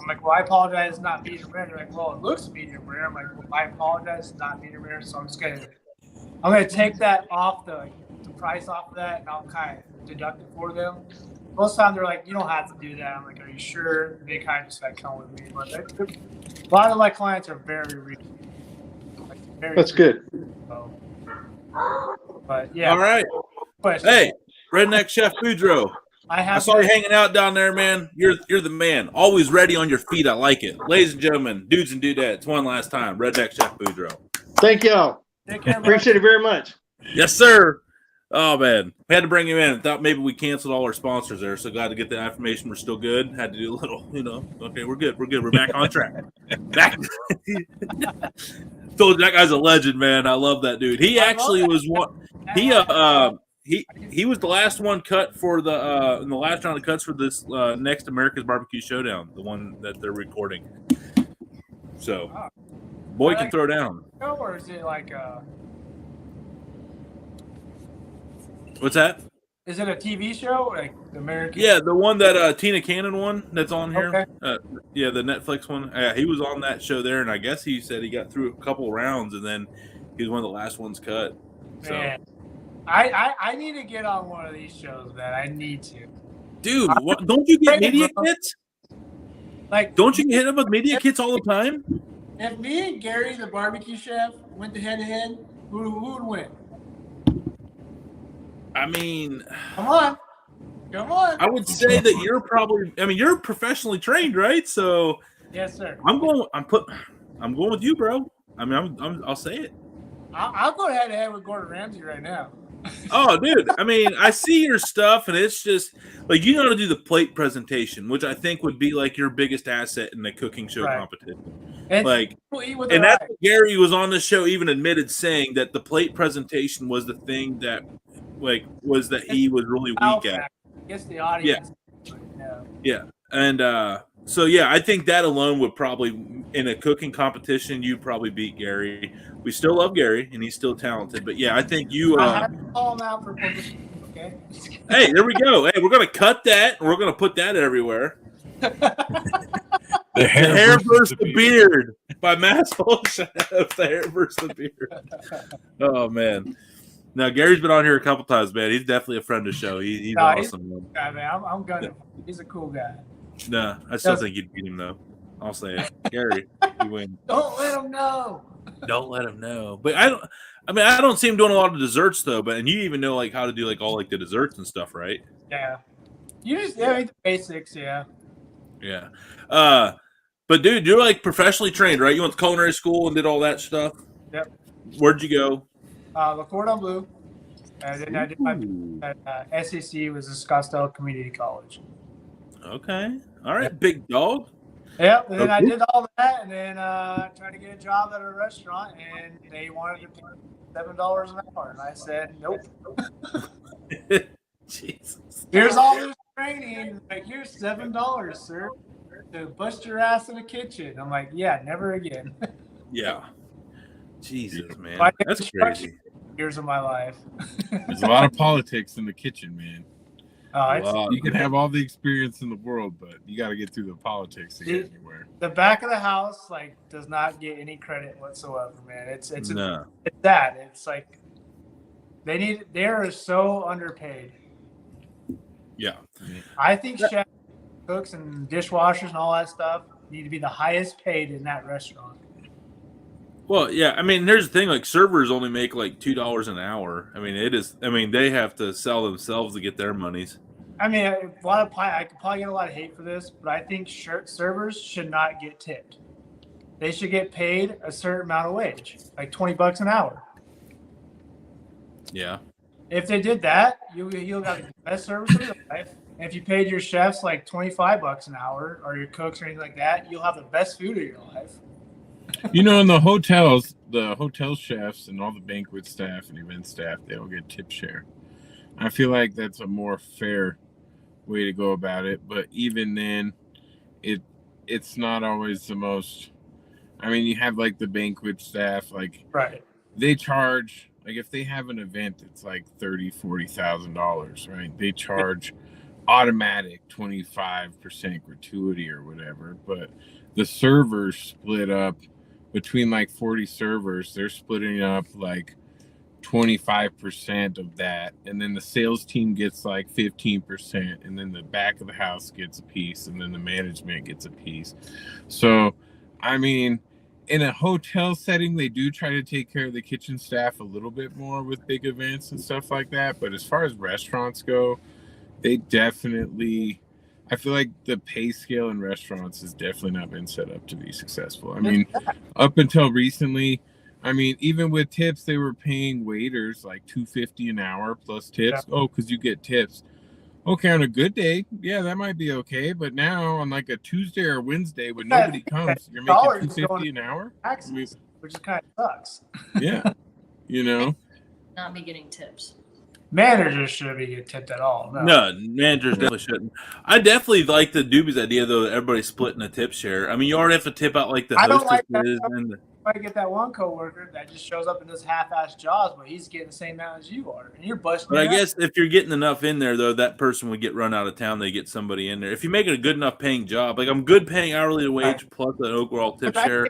like, well, I apologize, it's not medium rare. They're like, well, it looks medium rare. I'm like, well, I apologize, it's not medium rare. So I'm gonna take that off the price off of that, and I'll kind of deduct it for them. Most of the time they're like, you don't have to do that. I'm like, are you sure? They kind of just like come with me. But a lot of my clients are very reasonable. That's good. So, but yeah. All right. Question. Hey, Redneck Chef Boudreaux. I saw you hanging out down there, man. You're the man. Always ready on your feet. I like it. Ladies and gentlemen, dudes and dudettes, one last time, Redneck Chef Boudreaux. Thank y'all. Take care, Appreciate it very much. Yes, sir. Oh, man. We had to bring him in. Thought maybe we canceled all our sponsors there, so glad to get the affirmation. We're still good. Had to do a little, Okay, we're good. We're good. We're back on track. Back. Told you that guy's a legend, man. I love that dude. He actually was one. He was the last one cut for the in the last round of cuts for this next America's Barbecue Showdown, the one that they're recording. So, boy can throw down. Or is it like What's that? Is it a TV show, like the American? Yeah, the one that Tina Cannon one that's on here. Okay. Yeah, the Netflix one. He was on that show there, and I guess he said he got through a couple rounds, and then he was one of the last ones cut. So. Man, I need to get on one of these shows, man. I need to. Dude, don't you get media kits? Like, don't you hit up with media kits all the time? If me and Gary, the barbecue chef, went to head-to-head, who would win? I mean, come on. I would say that you're probably. I mean, you're professionally trained, right? So, yes, sir. I'm going with you, bro. I mean, I'll say it. I'll go head-to-head with Gordon Ramsay right now. Oh, dude. I mean, I see your stuff, and it's just like you know how to do the plate presentation, which I think would be like your biggest asset in the cooking show competition. Like, People eat with and their that's eyes. what Gary was on the show even admitted, saying that the plate presentation was the thing that, like, was that he was really Wow weak at. factor. Gets the audience. Yeah. Yeah, and so yeah, I think that alone would probably, in a cooking competition, you'd probably beat Gary. We still love Gary, and he's still talented, but yeah, I think you. I have to call him out for publicity. Okay. Hey, there we go. Hey, we're gonna cut that, and we're gonna put that everywhere. The Hair versus the beard by Masshole Chef. The hair versus the beard. Oh man. Now Gary's been on here a couple times, man. He's definitely a friend of the show. He's No, awesome. Yeah, man, I'm gunning. He's a cool guy. No, I still think you'd beat him though. I'll say it. Gary, you win. Don't let him know. Don't let him know. But I don't see him doing a lot of desserts though. But and you even know like how to do like all like the desserts and stuff, right? Yeah. You just the basics, yeah. Yeah. But dude, you're like professionally trained, right? You went to culinary school and did all that stuff. Yep. Where'd you go? La Cordon Bleu. And then I did my SEC was a Scottsdale Community College. Okay. All right, big dog. Yep. And then I Okay. did all that, and then tried to get a job at a restaurant, and they wanted to pay $7 an hour, and I said nope. Jesus. Here's all this training. Like, here's $7, sir, to bust your ass in the kitchen. I'm like, yeah, never again. Yeah. Jesus, man. Like, That's crazy. Years of my life. There's a lot of politics in the kitchen, man. It's You can have all the experience in the world, but you got to get through the politics to get anywhere. the back of the house, like, does not get any credit whatsoever, man. It's No. it's that. It's like they're so underpaid. Yeah. I think chefs, cooks, and dishwashers and all that stuff need to be the highest paid in that restaurant. Well, yeah. I mean, here's the thing: like servers only make like $2 an hour. I mean, it is. I mean, they have to sell themselves to get their monies. I mean, I could probably get a lot of hate for this, but I think servers should not get tipped. They should get paid a certain amount of wage, like $20 an hour. Yeah. If they did that, you'll have the best service of your life. And if you paid your chefs like $25 an hour, or your cooks or anything like that, you'll have the best food of your life. You know, in the hotels, the hotel chefs and all the banquet staff and event staff, they all get tip share. I feel like that's a more fair way to go about it. But even then, it's not always the most. I mean, you have like the banquet staff, like Right. they charge, like if they have an event that's like $30,000-$40,000, right? They charge automatic 25% gratuity or whatever. But the servers split up between like 40 servers. They're splitting up like 25% of that, and then the sales team gets like 15%, and then the back of the house gets a piece, and then the management gets a piece. So, I mean, in a hotel setting, they do try to take care of the kitchen staff a little bit more with big events and stuff like that. But as far as restaurants go, they definitely, I feel like the pay scale in restaurants has definitely not been set up to be successful. I mean, up until recently, I mean, even with tips, they were paying waiters like $250 an hour plus tips. Yeah. Oh, because you get tips. Okay, on a good day, yeah, that might be okay. But now on like a Tuesday or Wednesday when nobody comes, you're making $250 an hour. Taxes, which is kind of sucks. Yeah, you know. Not be getting tips. Managers shouldn't be getting tipped at all. No, managers definitely shouldn't. I definitely like the Doobie's idea though that everybody's splitting a tip share. I mean, you already have to tip out like the I don't like hostesses that. and I get that one coworker that just shows up and does half-ass jobs, but he's getting the same amount as you are, and you're busting. But I your ass. guess if you're getting enough in there, though, that person would get run out of town. They get somebody in there. If you make it a good enough paying job, like I'm good paying hourly wage plus an overall tip share.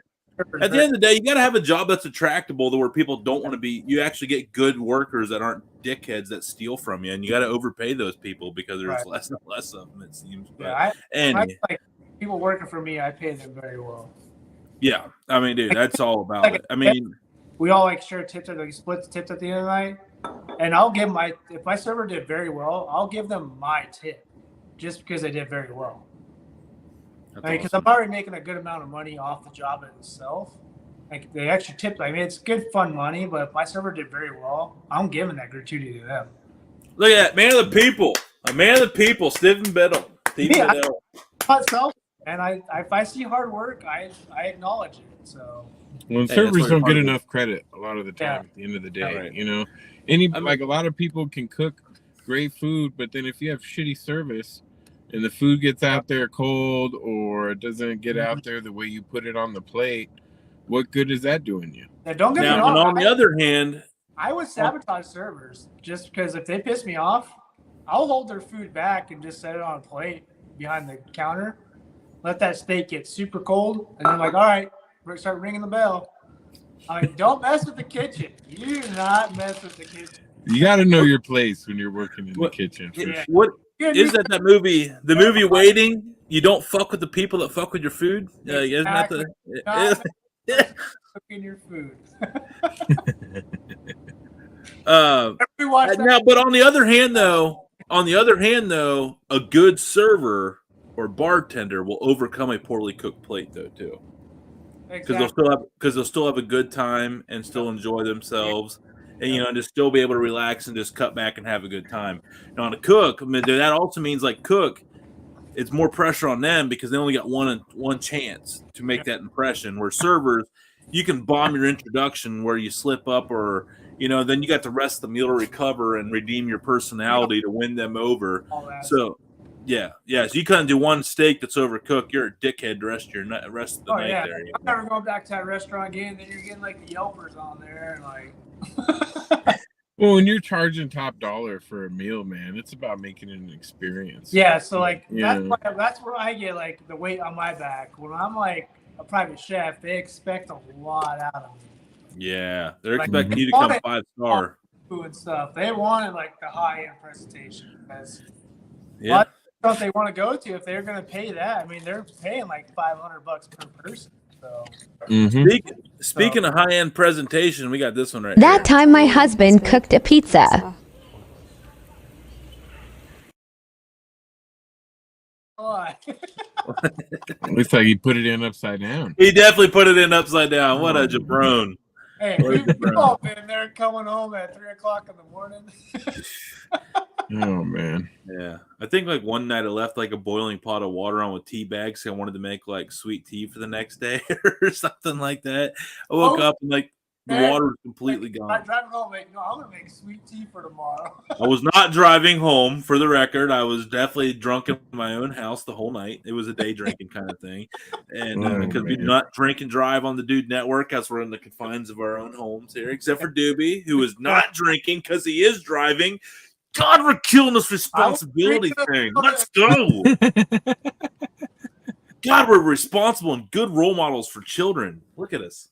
At the end of the day, you got to have a job that's attractable to where people don't want to be. You actually get good workers that aren't dickheads that steal from you, and you got to overpay those people because there's Right. less and less of them. It seems. But, Yeah, and I like people working for me. I pay them very well. yeah, I mean, dude, that's all about Like, it. I mean, We all like share tips, like split the tips at the end of the night, and I'll give if my server did very well, I'll give them my tip, just because they did very well. that's Because awesome. I'm already making a good amount of money off the job itself. Like the extra tip, I mean, it's good fun money, but if my server did very well, I'm giving that gratuity to them. Look at that man of the people, a man of the people, Stephen Biddle. Stephen Yeah, Biddle. Not selfish. And if I see hard work, I acknowledge it. So. Well, Hey, servers that's don't what get it's enough credit a lot of the time Yeah. at the end of the day. Right. You know, mean- like a lot of people can cook great food, but then if you have shitty service and the food gets out there cold or it doesn't get out there the way you put it on the plate, what good is that doing you? Yeah, don't get me Now, wrong. and on the other hand, I would sabotage servers just because if they piss me off, I'll hold their food back and just set it on a plate behind the counter. Let that steak get super cold, and I'm like, all right, start ringing the bell. I'm like, don't mess with the kitchen. You do not mess with the kitchen. You got to know your place when you're working in the kitchen. For Yeah. sure. what You is that movie? The movie Waiting? You don't fuck with the people that fuck with your food. Isn't that the? Not cooking your food. We watched that. Now, but on the other hand, though, a good server or bartender will overcome a poorly cooked plate, though, too, because they'll still have a good time and still enjoy themselves, and and just still be able to relax and just cut back and have a good time. Now, on a cook, I mean, that also means like cook, it's more pressure on them because they only got one chance to make that impression. Where servers, you can bomb your introduction where you slip up or. Then you got the rest of the meal to recover and redeem your personality to win them over. So, so you couldn't do one steak that's overcooked. You're a dickhead the rest of the night there. I'm never going back to that restaurant again. Then you're getting like the Yelpers on there and like. Well, when you're charging top dollar for a meal, man, it's about making it an experience. Yeah, so like that's where I get like the weight on my back. When I'm like a private chef, they expect a lot out of me. Yeah, they're expecting you to come 5-star. Food and stuff. They wanted like the high end presentation because Yeah. stuff they want to go to if they're going to pay that. I mean, they're paying like $500 per person. So Speaking of high end presentation, we got this one right That here. time my husband cooked a pizza. Looks like he put it in upside down. He definitely put it in upside down. What a jabron. Hey, we've all been there coming home at 3:00 in the morning. Oh man. Yeah. I think like one night I left like a boiling pot of water on with tea bags. So I wanted to make like sweet tea for the next day or something like that. I woke up and like the water was completely I'm gone. driving home. I'm going to make sweet tea for tomorrow. I was not driving home, for the record. I was definitely drunk in my own house the whole night. It was a day drinking kind of thing. And because we do not drink and drive on the Dude Network, as we're in the confines of our own homes here, except for Doobie, who is not drinking because he is driving. God, we're killing this responsibility thing. Let's go. God, we're responsible and good role models for children. Look at us.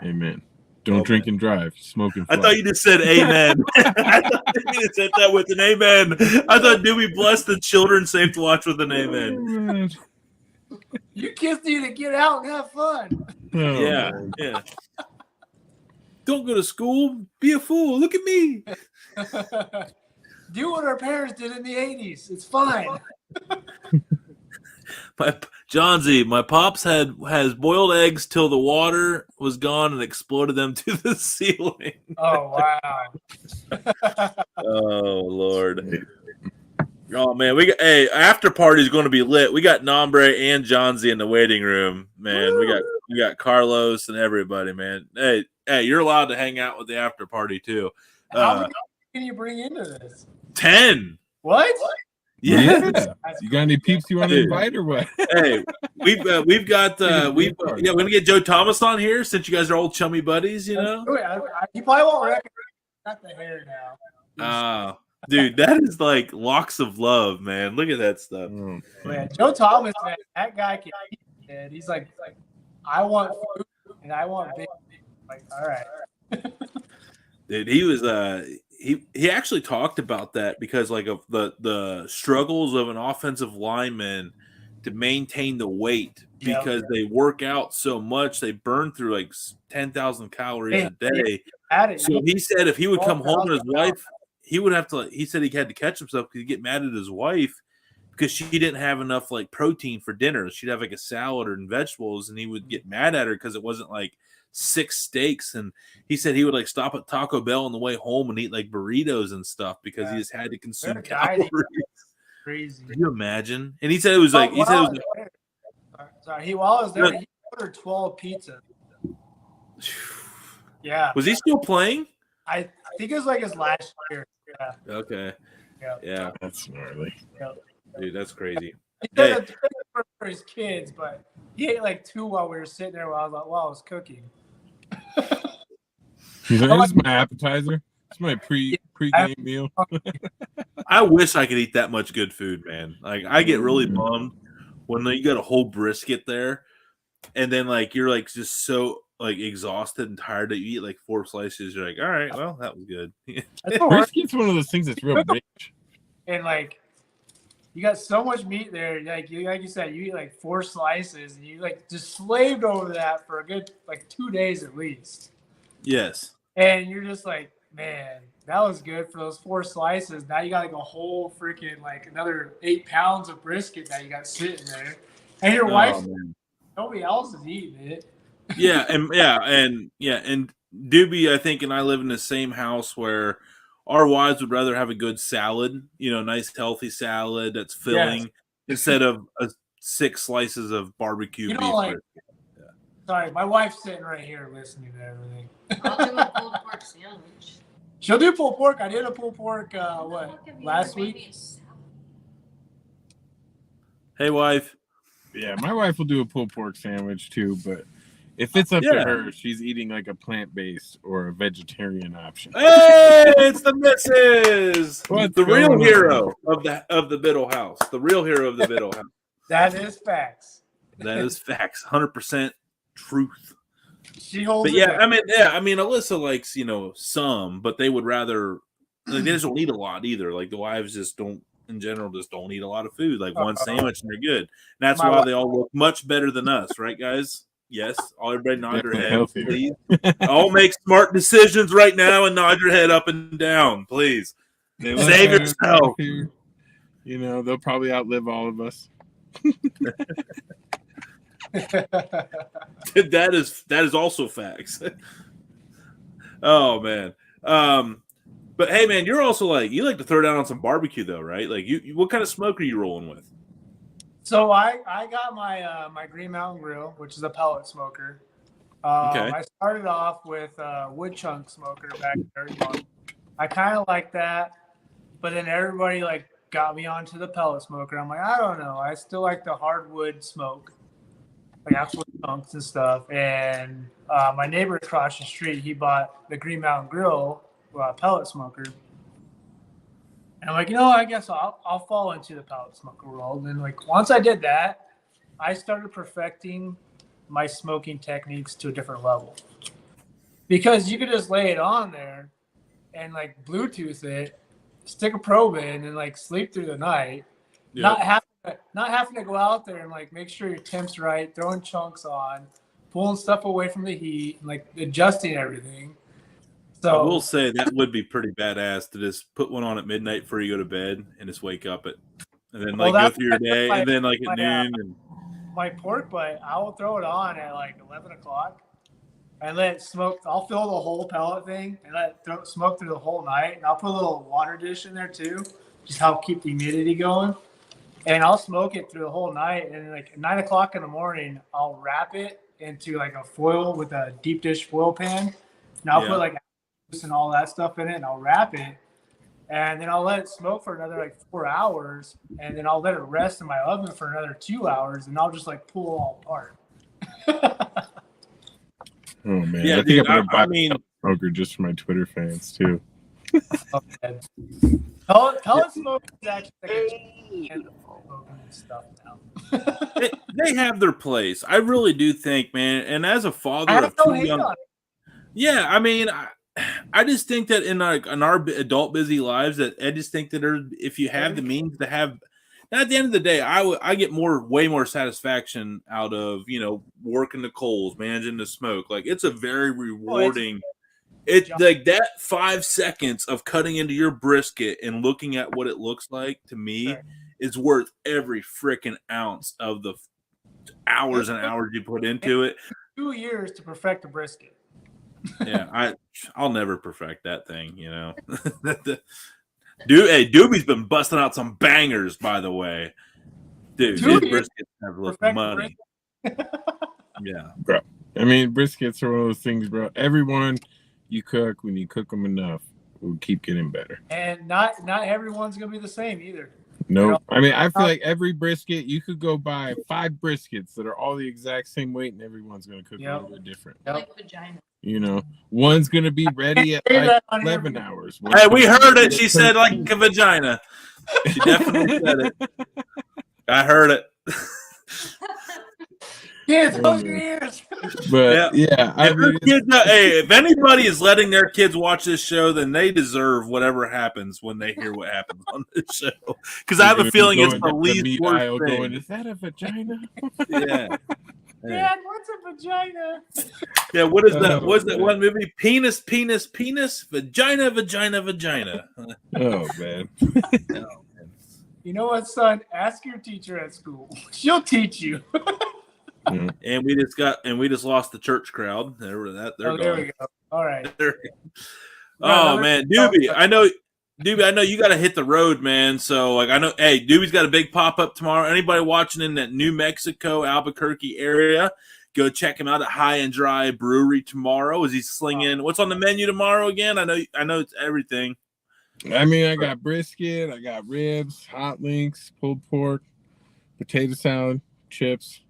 Amen. Don't drink and drive. Smoke and fly. I thought you just said amen. I thought you just said that with an amen. I thought Doobie bless the children safe to watch with an amen. You kids need to get out and have fun. Yeah. Don't go to school. Be a fool. Look at me. Do what our parents did in the 80s. It's fine. Johnsy, my pops has boiled eggs till the water was gone and exploded them to the ceiling. Oh wow. Oh Lord. Oh man, after party's going to be lit. We got Nombre and Johnsy in the waiting room, man. Woo! We got Carlos and everybody, man. Hey, you're allowed to hang out with the after party too. How many can you bring into this? 10. What? Yeah. You got any peeps you want to invite or what? Hey, we're gonna get Joe Thomas on here since you guys are old chummy buddies, you know. You probably won't recognize. Got the hair now. Dude, that is like locks of love, man. Look at that stuff. Oh, Man, Joe Thomas, man, that guy can eat, man. He's like, I want food and I want big. Like, all right. Dude, he was he actually talked about that because like of the struggles of an offensive lineman to maintain the weight because they work out so much, they burn through like 10,000 calories a day. So he said if he would come home to his wife, he would have to. He said he had to catch himself because he'd get mad at his wife because she didn't have enough like protein for dinner. She'd have like a salad and vegetables, and he would get mad at her because it wasn't like 6 steaks. And he said he would like stop at Taco Bell on the way home and eat like burritos and stuff because he just had to consume calories. Crazy. Can you imagine? And he said it was like sorry. While I was there, he ordered 12 pizzas. Yeah. Was he still playing? I think it was like his last year. Yeah. Okay. Yeah. That's gnarly. Yeah. Dude, that's crazy. He Hey. did it for his kids, but he ate like 2 while we were sitting there while I was cooking. He's like, this is my appetizer. It's my pre-game meal. I wish I could eat that much good food, man. Like, I get really bummed when you got a whole brisket there, and then like you're like just so like exhausted and tired that you eat like 4 slices. You're like, all right, well, that was good. Brisket's one of those things that's real rich. And like, you got so much meat there. Like you said, you eat like 4 slices, and you like just slaved over that for a good like 2 days at least. Yes. And you're just like, man, that was good for those 4 slices. Now you got like a whole freaking like another 8 pounds of brisket that you got sitting there, and your wife, nobody else is eating it. Yeah, and Doobie, I think, and I live in the same house where our wives would rather have a good salad, nice healthy salad that's filling instead of 6 slices of barbecue beef. Like, sorry, my wife's sitting right here listening to everything. I'll do a pulled pork sandwich. She'll do pulled pork. I did a pulled pork last week. Hey, wife. Yeah, my wife will do a pulled pork sandwich too, but if it's up to her, she's eating like a plant-based or a vegetarian option. Hey, it's the missus. The real hero of the Biddle house. The real hero of the Biddle house. That is facts. That is facts. 100% truth. She holds. But I mean, Alyssa likes some, but they would rather they just don't eat a lot either. Like the wives just don't. In general, just don't eat a lot of food. Like one sandwich and they're good. And that's why they all look much better than us, right, guys? Yes. Everybody nod your head, please. All make smart decisions right now and nod your head up and down, please. Save yourself. They'll probably outlive all of us. That is also facts. Oh man. But hey, man, you're also you like to throw down on some barbecue, though, right? Like, what kind of smoke are you rolling with? So I got my Green Mountain Grill, which is a pellet smoker. Okay. I started off with wood chunk smoker back there. I kind of like that, but then everybody got me onto the pellet smoker. I'm like, I don't know. I still like the hardwood smoke, like actual chunks and stuff. And my neighbor across the street, he bought the Green Mountain Grill. Pellet smoker, and I'm like, I guess I'll fall into the pellet smoker world. And once I did that, I started perfecting my smoking techniques to a different level, because you could just lay it on there and Bluetooth it, stick a probe in, and sleep through the night, not having to go out there and make sure your temp's right, throwing chunks on, pulling stuff away from the heat, and adjusting everything. So, I will say that would be pretty badass to just put one on at midnight before you go to bed and just wake up and then go through your day and then at noon. And my pork butt, I will throw it on at 11 o'clock and let it smoke. I'll fill the whole pellet thing and let it smoke through the whole night. And I'll put a little water dish in there too, just help keep the humidity going. And I'll smoke it through the whole night. And at 9 o'clock in the morning, I'll wrap it into a foil with a deep dish foil pan. And I'll put and all that stuff in it, and I'll wrap it, and then I'll let it smoke for another 4 hours, and then I'll let it rest in my oven for another 2 hours, and I'll just pull it all apart. Oh man, yeah, I think I'm gonna buy a smoker just for my Twitter fans too. Pellet smoke is actually stuff now. they have their place. I really do think, man, and as a father of 2 young, I mean. I just think that in our adult busy lives, that I just think that if you have the means to have, at the end of the day, I get way more satisfaction out of working the coals, managing the smoke. It's a very rewarding. It's that 5 seconds of cutting into your brisket and looking at what it looks like to me is worth every freaking ounce of the hours and hours you put into it. 2 years to perfect a brisket. Yeah, I'll never perfect that thing, Doobie's been busting out some bangers, by the way. Dude, his briskets have looked money. Yeah. Bro. I mean, briskets are one of those things, bro. Everyone you cook, when you cook them enough, will keep getting better. And not everyone's gonna be the same either. No, You know? I mean, I feel like every brisket, you could go buy 5 briskets that are all the exact same weight, and everyone's going to cook a little bit different. Like vagina. You know, one's going to be ready at like 11 hours. Hey, we heard it. She said like a vagina. She definitely said it. I heard it. Kids, close your ears. But yeah, I mean, if anybody is letting their kids watch this show, then they deserve whatever happens when they hear what happens on this show. Because I have a feeling it's the least worst thing. Going, is that a vagina? Yeah. Dad, what's a vagina? Yeah, what is that? What's that one movie? Penis, penis, penis, vagina, vagina, vagina. Oh man. You know what, son? Ask your teacher at school. She'll teach you. And we just lost the church crowd. They're gone. There we go. All right. Oh man, Doobie, I know you got to hit the road, man. So like I know, hey, Doobie's got a big pop up tomorrow. Anybody watching in that New Mexico, Albuquerque area, go check him out at High and Dry Brewery tomorrow. Is he slinging? What's on the menu tomorrow again? I know it's everything. I mean, I got brisket, I got ribs, hot links, pulled pork, potato salad, chips.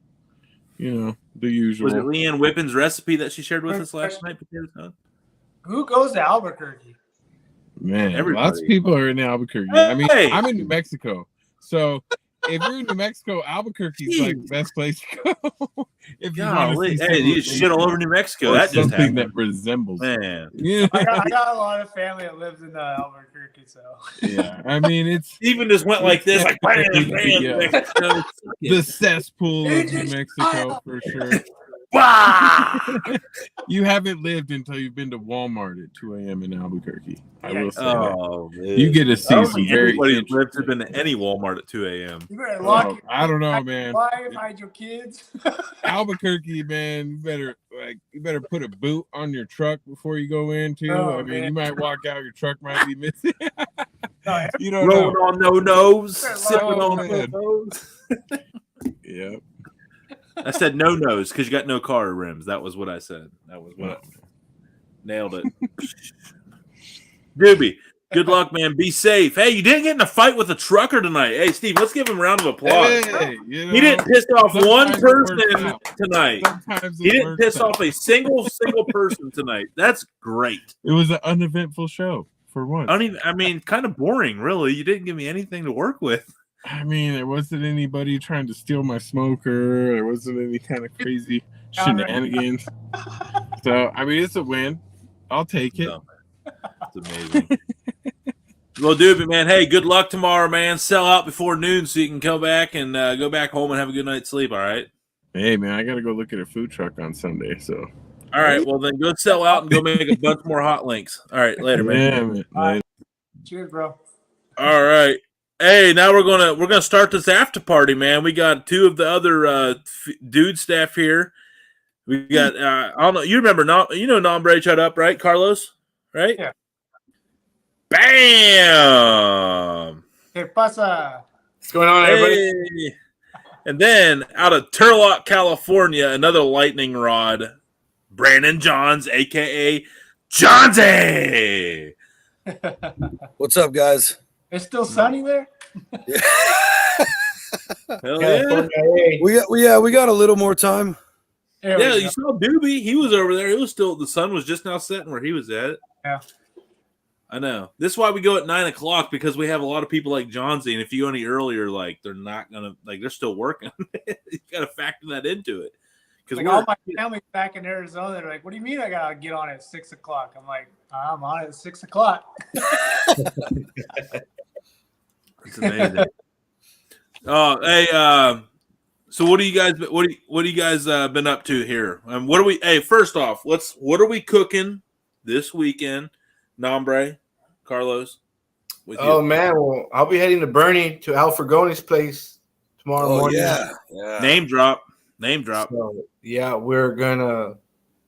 You know, the usual. Was it Leanne Whippin's recipe that she shared with us last night? Potato salad? Who goes to Albuquerque? Man, Everybody. Lots of people are in Albuquerque. I mean, I'm in New Mexico. So if you're in New Mexico, Albuquerque's like the best place to go. If you shit all over New Mexico. That just something happened. that resembles. Man. Yeah. I got a lot of family that lives in Albuquerque, so. Yeah, I mean, it's Even just went like this, like bam, bam, Yeah. Mexico. the cesspool of New Mexico for sure. You haven't lived until you've been to Walmart at 2 a.m. in Albuquerque. I will say that. Man. You get to see some very Anybody who's lived has been to any Walmart at 2 a.m. You better lock your I don't know, man. wife, hide your kids. Albuquerque, man, you better put a boot on your truck before you go in too. Oh, I mean, man. you might walk out, your truck might be missing. No, You don't Rolling know. on no nose, Oh, sipping on no man. nose. Yeah. I said no nose because you got no car rims. That was what I said. That was what nailed it. Doobie, good luck, man. Be safe. Hey, you didn't get in a fight with a trucker tonight. Hey, Steve, let's give him a round of applause. Hey, you know, He didn't piss off one sometimes it works person out. tonight. Sometimes it He didn't works piss out. off a single person tonight. That's great. It was an uneventful show for once. Kind of boring, really. You didn't give me anything to work with. I mean, there wasn't anybody trying to steal my smoker. There wasn't any kind of crazy shenanigans. So, I mean, it's a win. I'll take it. No, it's amazing. Well, Doobie, man, hey, good luck tomorrow, man. Sell out before noon so you can come back and go back home and have a good night's sleep, all right? Hey, man, I got to go look at a food truck on Sunday. So, All right, well, then go sell out and go make a bunch more hot links. All right, later, man. man. All right. Cheers, bro. All right. Hey, now we're gonna start this after party, man. We got 2 of the other dude staff here. We got I don't know. You remember? Nombre shut up, right, Carlos? Right? Yeah. Bam. ¿Qué pasa? What's going on, everybody? Hey. And then out of Turlock, California, another lightning rod, Brandon Johns, aka Johnsy. What's up, guys? It's still sunny there? Hell yeah. We got a little more time. There we Yeah, go. you saw Doobie. He was over there. It was still, the sun was just now setting where he was at. Yeah. I know. This is why we go at 9 o'clock, because we have a lot of people like Johnsy, and if you go any earlier, like, they're not going to, like, they're still working. You got to factor that into it. Like all my family back in Arizona, they're like, "What do you mean I gotta get on at 6 o'clock?" I'm like, "I'm on at 6 o'clock." It's amazing. Hey, so what do you guys been up to here? What are we? Hey, first off, what are we cooking this weekend? Nombre, Carlos. With you. Man, well, I'll be heading to Bernie to Al Fergoni's place tomorrow morning. Yeah. Name drop. So, yeah, we're gonna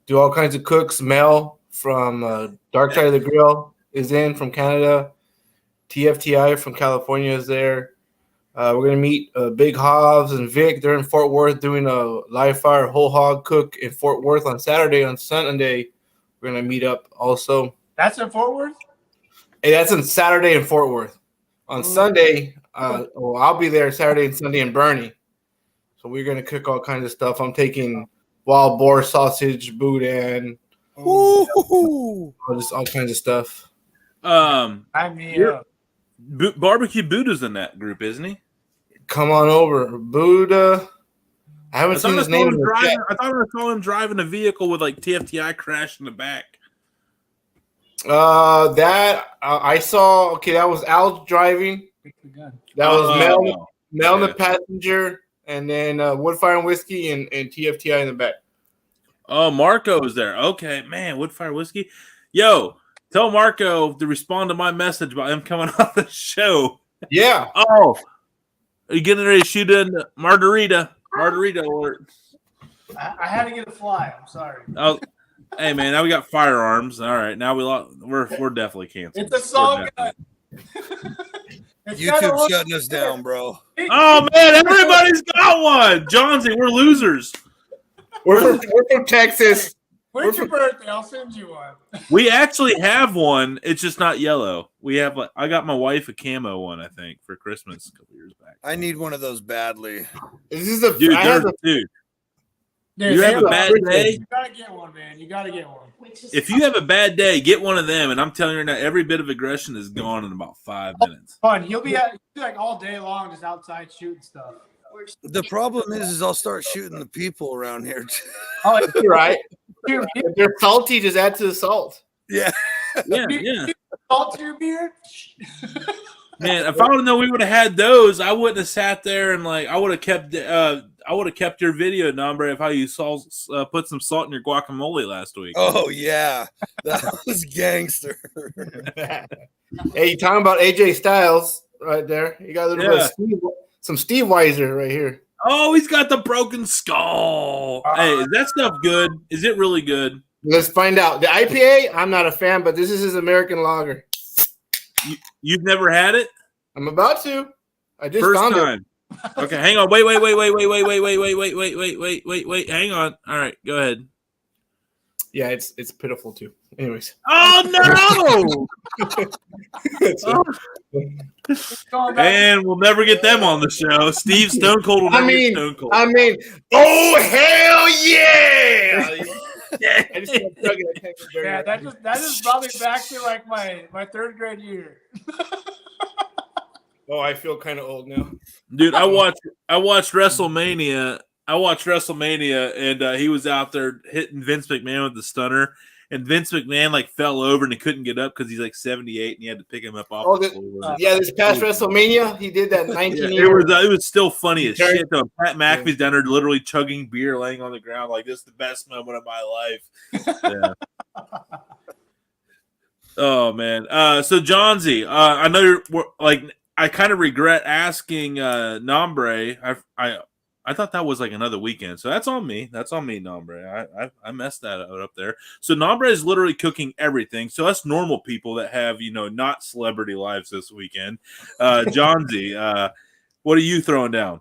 do all kinds of cooks. Mel from Dark Side of the Grill is in from Canada. TFTI from California is there. We're going to meet Big Hobbs and Vic. They're in Fort Worth doing a live fire whole hog cook in Fort Worth on Saturday. On Sunday, we're going to meet up also. That's in Fort Worth? Hey, that's on Saturday in Fort Worth. On Sunday, I'll be there Saturday and Sunday in Bernie. So we're going to cook all kinds of stuff. I'm taking wild boar sausage, boudin, just all kinds of stuff. Barbecue Buddha's in that group, isn't he? Come on over, Buddha. I haven't seen his name. I thought I saw him driving a vehicle with like TFTI crash in the back. I saw. Okay, that was Al driving. That was Mel the passenger, and then Woodfire and Whiskey and TFTI in the back. Oh, Marco was there. Okay, man, Woodfire Whiskey. Yo, tell Marco to respond to my message about him coming on the show. Yeah. Oh, are you getting ready to shoot in margarita? Margarita alert. I had to get a fly. I'm sorry. Oh, hey man, now we got firearms. All right, now we're definitely canceled. It's a song gun. YouTube shutting us down, bro. Oh man, everybody's got one. Johnsy, we're losers. We're from Texas. When's your birthday? I'll send you one. We actually have one. It's just not yellow. We have I got my wife a camo one, I think, for Christmas a couple years back. I need one of those badly. This is a dude. You have a bad day? You gotta get one, man. You gotta get one. If you have a bad day, get one of them, and I'm telling you now, every bit of aggression is gone in about 5 minutes. Fun. You'll be like all day long just outside shooting stuff. The problem is I'll start shooting the people around here. Oh, right. If they're salty, just add to the salt. Yeah. Yeah. Salt to your beer? Man, if I would have known we would have had those, I wouldn't have sat there and I would have kept your video number of how you put some salt in your guacamole last week. Oh yeah, that was gangster. Hey, you talking about AJ Styles right there? You got a little bit of some Steve Weiser right here. Oh, he's got the broken skull. Hey, is that stuff good? Is it really good? Let's find out. The IPA, I'm not a fan, but this is his American lager. You've never had it? I'm about to. I just First found time. Okay, hang on. Wait. Hang on. All right, go ahead. Yeah, it's pitiful too. Anyways. Oh no! And we'll never get them on the show. Steve Stone Cold will never get Stone Cold. Oh hell yeah! Yeah, that just brought me back to like my third grade year. Oh, I feel kind of old now, dude. I watched WrestleMania. And he was out there hitting Vince McMahon with the stunner, and Vince McMahon fell over and he couldn't get up because he's 78 and he had to pick him up off the floor. This past WrestleMania, he did that 19 years. It was still funny as shit though. Pat McAfee's down there literally chugging beer, laying on the ground like this is the best moment of my life. Yeah. Oh man. So Johnsy, I know you're I kind of regret asking Nombre. I thought that was another weekend. So that's on me. That's on me, Nombre. I messed that up there. So Nombre is literally cooking everything. So us normal people that have, not celebrity lives this weekend. Johnsy, what are you throwing down?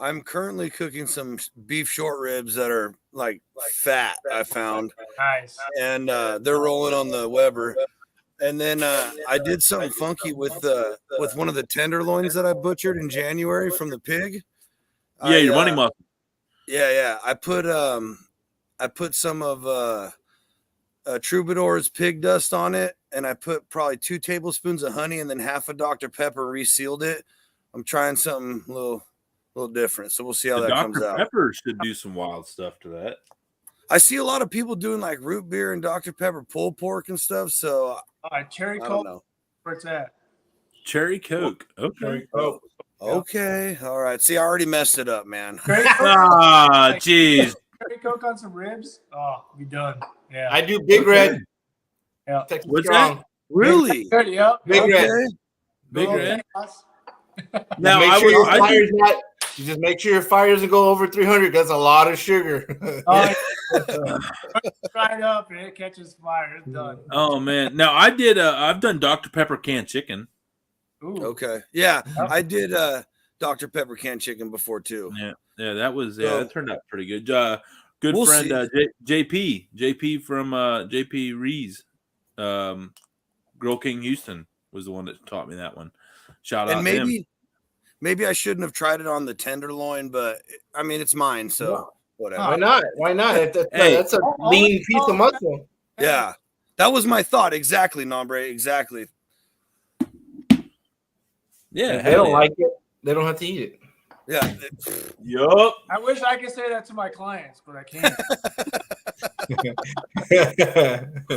I'm currently cooking some beef short ribs that are fat, I found. Nice. And they're rolling on the Weber. And then I did something funky with one of the tenderloins that I butchered in January from the pig. Yeah, your money muffin. Yeah. I put some of Troubadour's pig dust on it, and I put probably 2 tablespoons of honey and then half a Dr. Pepper, resealed it. I'm trying something a little different, so we'll see how that comes out. Dr. Pepper should do some wild stuff to that. I see a lot of people doing root beer and Dr. Pepper pulled pork and stuff, so cherry Coke. Where's that? Cherry Coke. Okay. Okay. All right. See, I already messed it up, man. Jeez. Cherry Coke on some ribs. Oh, we done. Yeah. I do Big Red. Yeah. Texas What's strong. that? Really? Good, yep. Big Red. Big Red. Now you just make sure your fire doesn't go over 300. That's a lot of sugar. Fry it up and it catches fire. It's done. Oh man. Now I've done Dr. Pepper canned chicken. Ooh. Okay. Yeah, I did Dr. Pepper canned chicken before too. Yeah, that was that turned out pretty good. Good We'll friend see. JP from JP Rees, Girl King Houston was the one that taught me that one. Shout out And to him. maybe I shouldn't have tried it on the tenderloin, but I mean it's mine, so whatever. Why not? Why not? That's a lean piece of muscle. Yeah, that was my thought. Exactly, Nombre. Exactly. Yeah, If they don't like it, they don't have to eat it. Yeah. Yup. I wish I could say that to my clients, but I can't.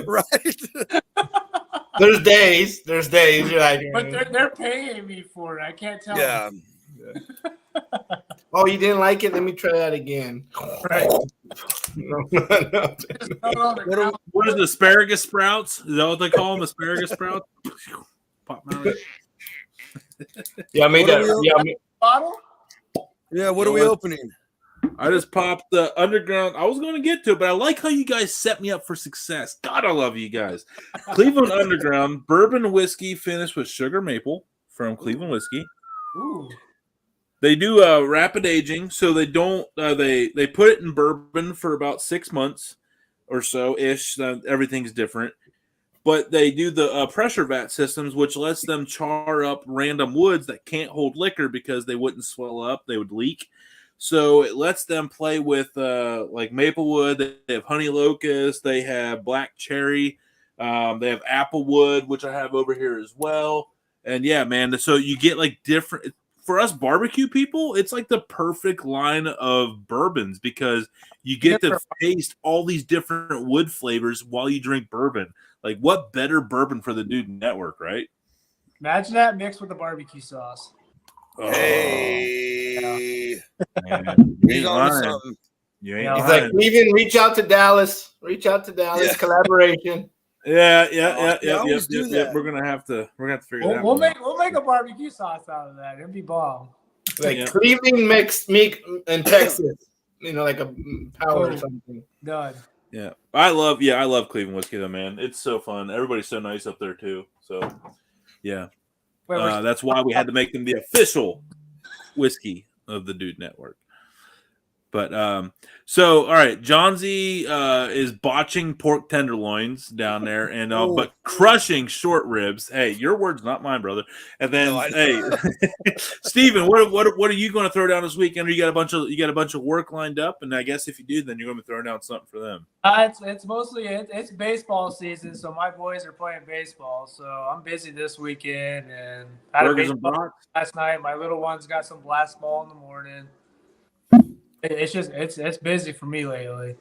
Right. There's days you're like, But they're paying me for it. I can't tell. Yeah. Oh, you didn't like it? Let me try that again. Right. No. What is it, asparagus sprouts? Is that what they call them? Asparagus sprouts? Pop them out. Yeah, I made that. Yeah, Bottle? Yeah, what are we opening? I just popped the Underground. I was going to get to it, but I like how you guys set me up for success. God, I love you guys. Cleveland Underground bourbon whiskey finished with sugar maple from Cleveland Whiskey. Ooh. They do rapid aging, so they don't. They put it in bourbon for about 6 months or so ish. Everything's different, but they do the pressure vat systems, which lets them char up random woods that can't hold liquor because they wouldn't swell up; they would leak. So it lets them play with like maplewood. They have honey locust. They have black cherry. They have applewood, which I have over here as well. And yeah, man. So you get like different. For us barbecue people, it's like the perfect line of bourbons because you get to taste all these different wood flavors while you drink bourbon. Like, what better bourbon for the Dude Network, right? Imagine that mixed with the barbecue sauce. Hey. Man, He's on to something. You ain't he's lying. like, even reach out to Dallas. Yeah. Collaboration. Yeah. always do that. We're gonna have to figure that We'll one out. make a barbecue sauce out of that. It'd be bomb. Like Yeah. Cleveland mixed meat in Texas. Like a powder or something. Done. Yeah, I love Cleveland whiskey though, man. It's so fun. Everybody's so nice up there too. So, yeah, that's why we had to make them the official whiskey of the Dude Network. But so all right, John Z is botching pork tenderloins down there, and but crushing short ribs. Hey, your words, not mine, brother. And then Steven, what are you going to throw down this weekend? Or you got a bunch of work lined up, and I guess if you do, then you're going to be throwing down something for them. It's mostly it's baseball season, so my boys are playing baseball. So I'm busy this weekend, and I had a Burgers and baseball brats? last night. My little one's got some blast ball in the morning. It's just it's busy for me lately.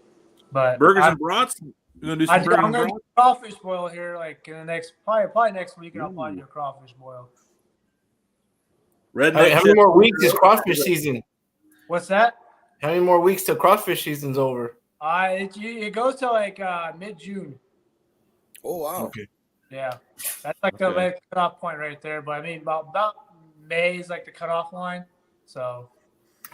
But Burgers and brats. You're gonna do some burgers I'm and gonna brats? do crawfish boil here, like in the next probably next week, and I'll probably do a crawfish boil. Redneck How many chef. more weeks is crawfish season? What's that? How many more weeks till crawfish season's over? It goes to like mid-June. Oh wow. Okay. Yeah, that's like the cutoff point right there. But I mean, about May is like the cutoff line. So.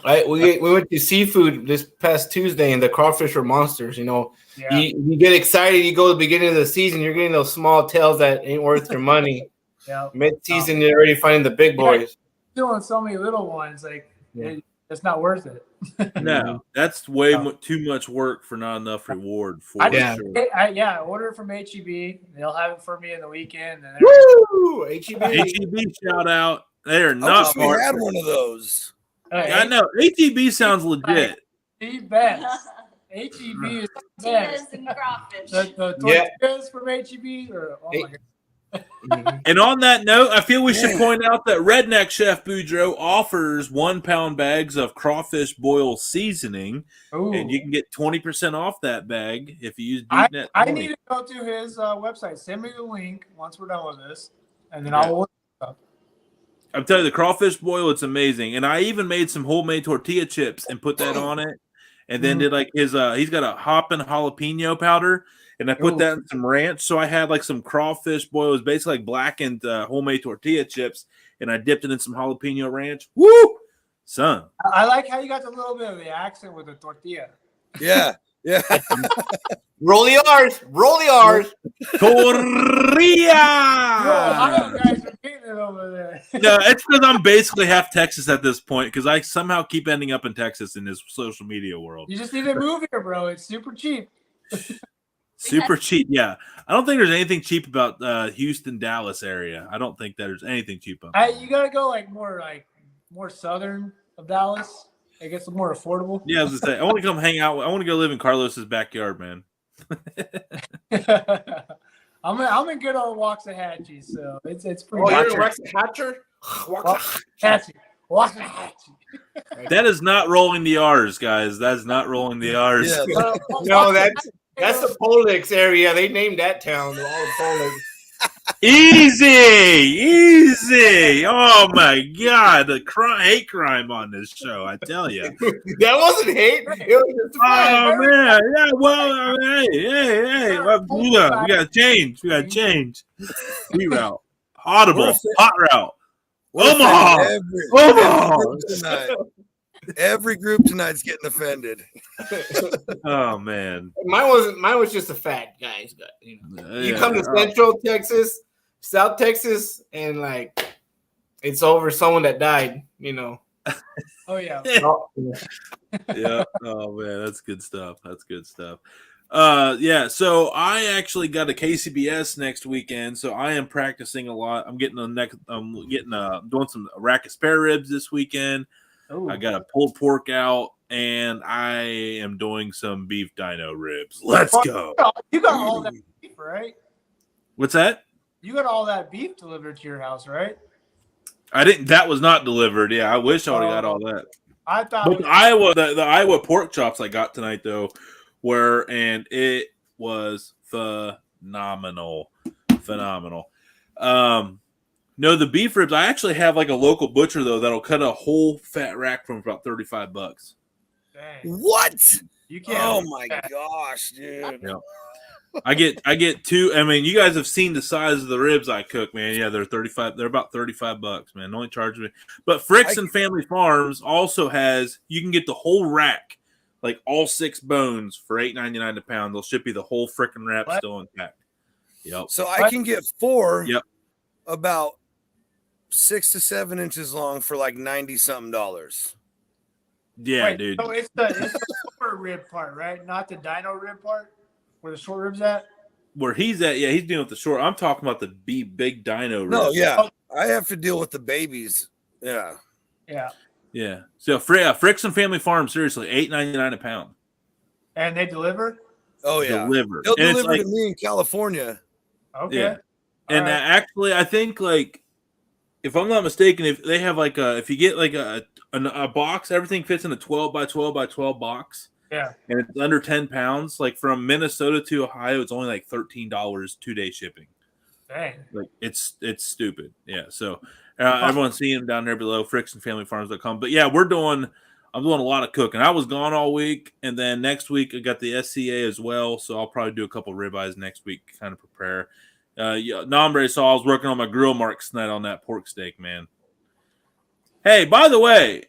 We went to seafood this past Tuesday, and the crawfish were monsters. Yeah. You get excited. You go to the beginning of the season, you're getting those small tails that ain't worth your money. Yeah. Mid-season, you're already finding the big boys. Doing so many little ones, like it's not worth it. No, that's way too much work for not enough reward. For I order it from HEB. They'll have it for me in the weekend. And Woo! HEB. HEB shout out. They are I not. wish we had one of those. I know. HEB sounds legit. The best. HEB is the best. And crawfish. The tortillas from HEB are oh my God. And on that note, I feel we should point out that Redneck Chef Boudreaux offers 1 pound bags of crawfish boil seasoning, and you can get 20% off that bag if you use DudeNet. I need to go to his website. Send me the link once we're done with this, and then I'll order stuff. I'm telling you, the crawfish boil, it's amazing. And I even made some homemade tortilla chips and put that on it. And then did like his he's got a hoppin' jalapeno powder, and I put that in some ranch. So I had like some crawfish boil. It was basically like blackened homemade tortilla chips, and I dipped it in some jalapeno ranch. Woo! Son. I like how you got a little bit of the accent with the tortilla. Yeah. Roll the R's. Roll the R's. Tortilla! Ohio guys are getting it over there. No, it's because I'm basically half Texas at this point because I somehow keep ending up in Texas in this social media world. You just need to move here, bro. It's super cheap. Super cheap, yeah. I don't think there's anything cheap about Houston, Dallas area. I don't think there's anything cheap about You gotta go more southern of Dallas. It gets more affordable. Yeah, I was gonna say I want to come hang out. I want to go live in Carlos's backyard, man. I'm in good old Waxahachie, so it's pretty. Oh, you're in Waxahachie? Waxahachie. That is not rolling the R's, guys. That is not rolling the R's. Yeah. No, that's the Polix area. They named that town. All the Polix. Easy. Oh my God, the hate crime on this show. I tell you. That wasn't hate. It was just Oh man, yeah. Well, hey. We gotta change. We gotta change. Reroute. Audible. Hot route. Omaha. Every group tonight's getting offended. Oh man. Mine was just a fact, guys. You come to Central Texas, South Texas, and like it's over someone that died, Oh yeah. Yeah. Oh man, that's good stuff. Yeah, so I actually got a KCBS next weekend, so I am practicing a lot. I'm doing some rack of spare ribs this weekend. Ooh. I got a pulled pork out, and I am doing some beef dino ribs. Let's go. You got all that beef, right? What's that? You got all that beef delivered to your house, right? I didn't. That was not delivered. Yeah, I wish I would have got all that. I thought. But the Iowa pork chops I got tonight though and it was phenomenal. No, the beef ribs. I actually have like a local butcher though that'll cut a whole fat rack from about $35. Dang. What? You can't. Oh my gosh, dude. Yeah. I get two. I mean, you guys have seen the size of the ribs I cook, man. Yeah, they're 35. They're about $35, man. Only charge me. But Fricks and Family Farms also has. You can get the whole rack, like all 6 bones, for $8.99 a pound. They'll ship you the whole frickin' wrap still intact. Yep. So I can get 4. Yep. About 6 to 7 inches long for like $90-something. Yeah, Wait, dude. So it's the short rib part, right? Not the dino rib part, where the short rib's at. Where he's at, yeah, he's dealing with the short. I'm talking about the big dino ribs. No, yeah. I have to deal with the babies. Yeah. Yeah. Yeah. So Fricks and Family Farms, seriously, $8.99 a pound. And they deliver? Oh, yeah. Delivered. They'll And deliver to me in California. Okay. Yeah. And All right. actually, I think like, if I'm not mistaken, if they have like if you get like a box, everything fits in a 12 by 12 by 12 box. Yeah. And it's under 10 pounds. Like from Minnesota to Ohio, it's only like $13 2-day shipping. Dang. Like it's stupid. Yeah. So everyone's seeing them down there below, fricksandfamilyfarms.com. But yeah, I'm doing a lot of cooking. I was gone all week, and then next week I got the SCA as well. So I'll probably do a couple ribeyes next week, kind of prepare. Nombre, so I was working on my grill marks tonight on that pork steak, man. Hey, by the way,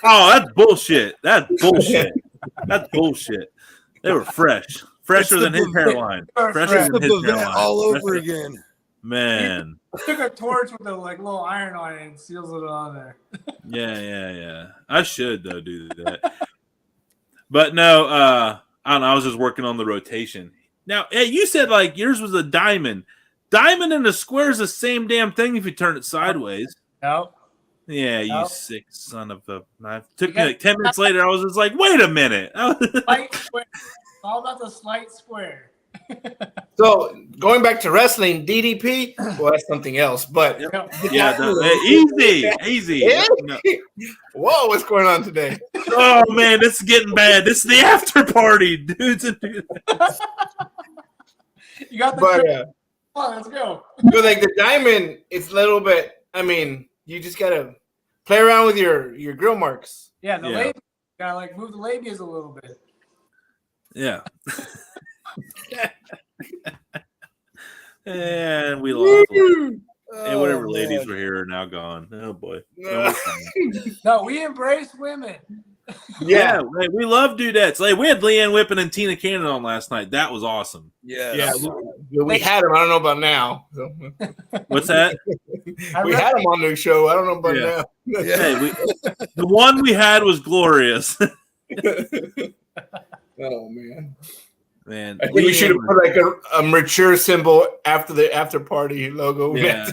oh, that's bullshit. That's bullshit. They were fresher than his hairline. Fresher than his hairline. All over again. Man. Took a torch with a little iron on it and seals it on there. Yeah. I should though do that. But no, I don't know. I was just working on the rotation. Now, hey, you said like yours was a diamond. Diamond and a square is the same damn thing if you turn it sideways. No. Yeah, you sick son of a knife. Took me like 10 minutes later. I was just like, wait a minute. Slight square. All about the slight square. So going back to wrestling, DDP, well, that's something else. But easy. No. Whoa, what's going on today? Oh man, this is getting bad. This is the after party, dudes and dudes. You got the. But Come on, let's go. but like the diamond, it's a little bit. I mean, you just gotta play around with your grill marks. Yeah, the labia. Gotta like move the labias a little bit. Yeah. And we lost. Hey, whatever ladies were here are now gone. Oh boy. No, we embrace women. Yeah, like, we love dudettes. Like we had Leanne Whippen and Tina Cannon on last night. That was awesome. Yeah. Yeah, we had them. I don't know about now. So. What's that? We had him on the show. I don't know about now. Yeah. Hey, the one we had was glorious. Oh man. Man, I think we should have put like a mature symbol after the after party logo. Yeah,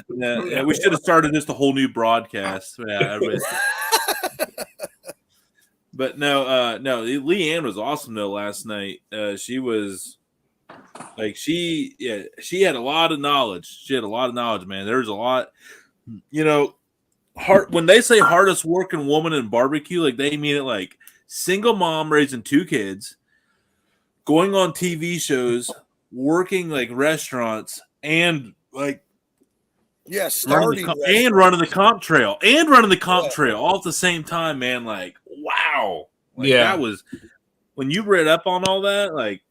we should have started just a whole new broadcast. Yeah, but no, Leanne was awesome though last night. She was like she had a lot of knowledge. She had a lot of knowledge, man. There's a lot, when they say hardest working woman in barbecue, like they mean it like single mom raising 2 kids. Going on TV shows, working like restaurants, and like running the comp trail, all at the same time, man. Like, wow, that was when you read up on all that. Like,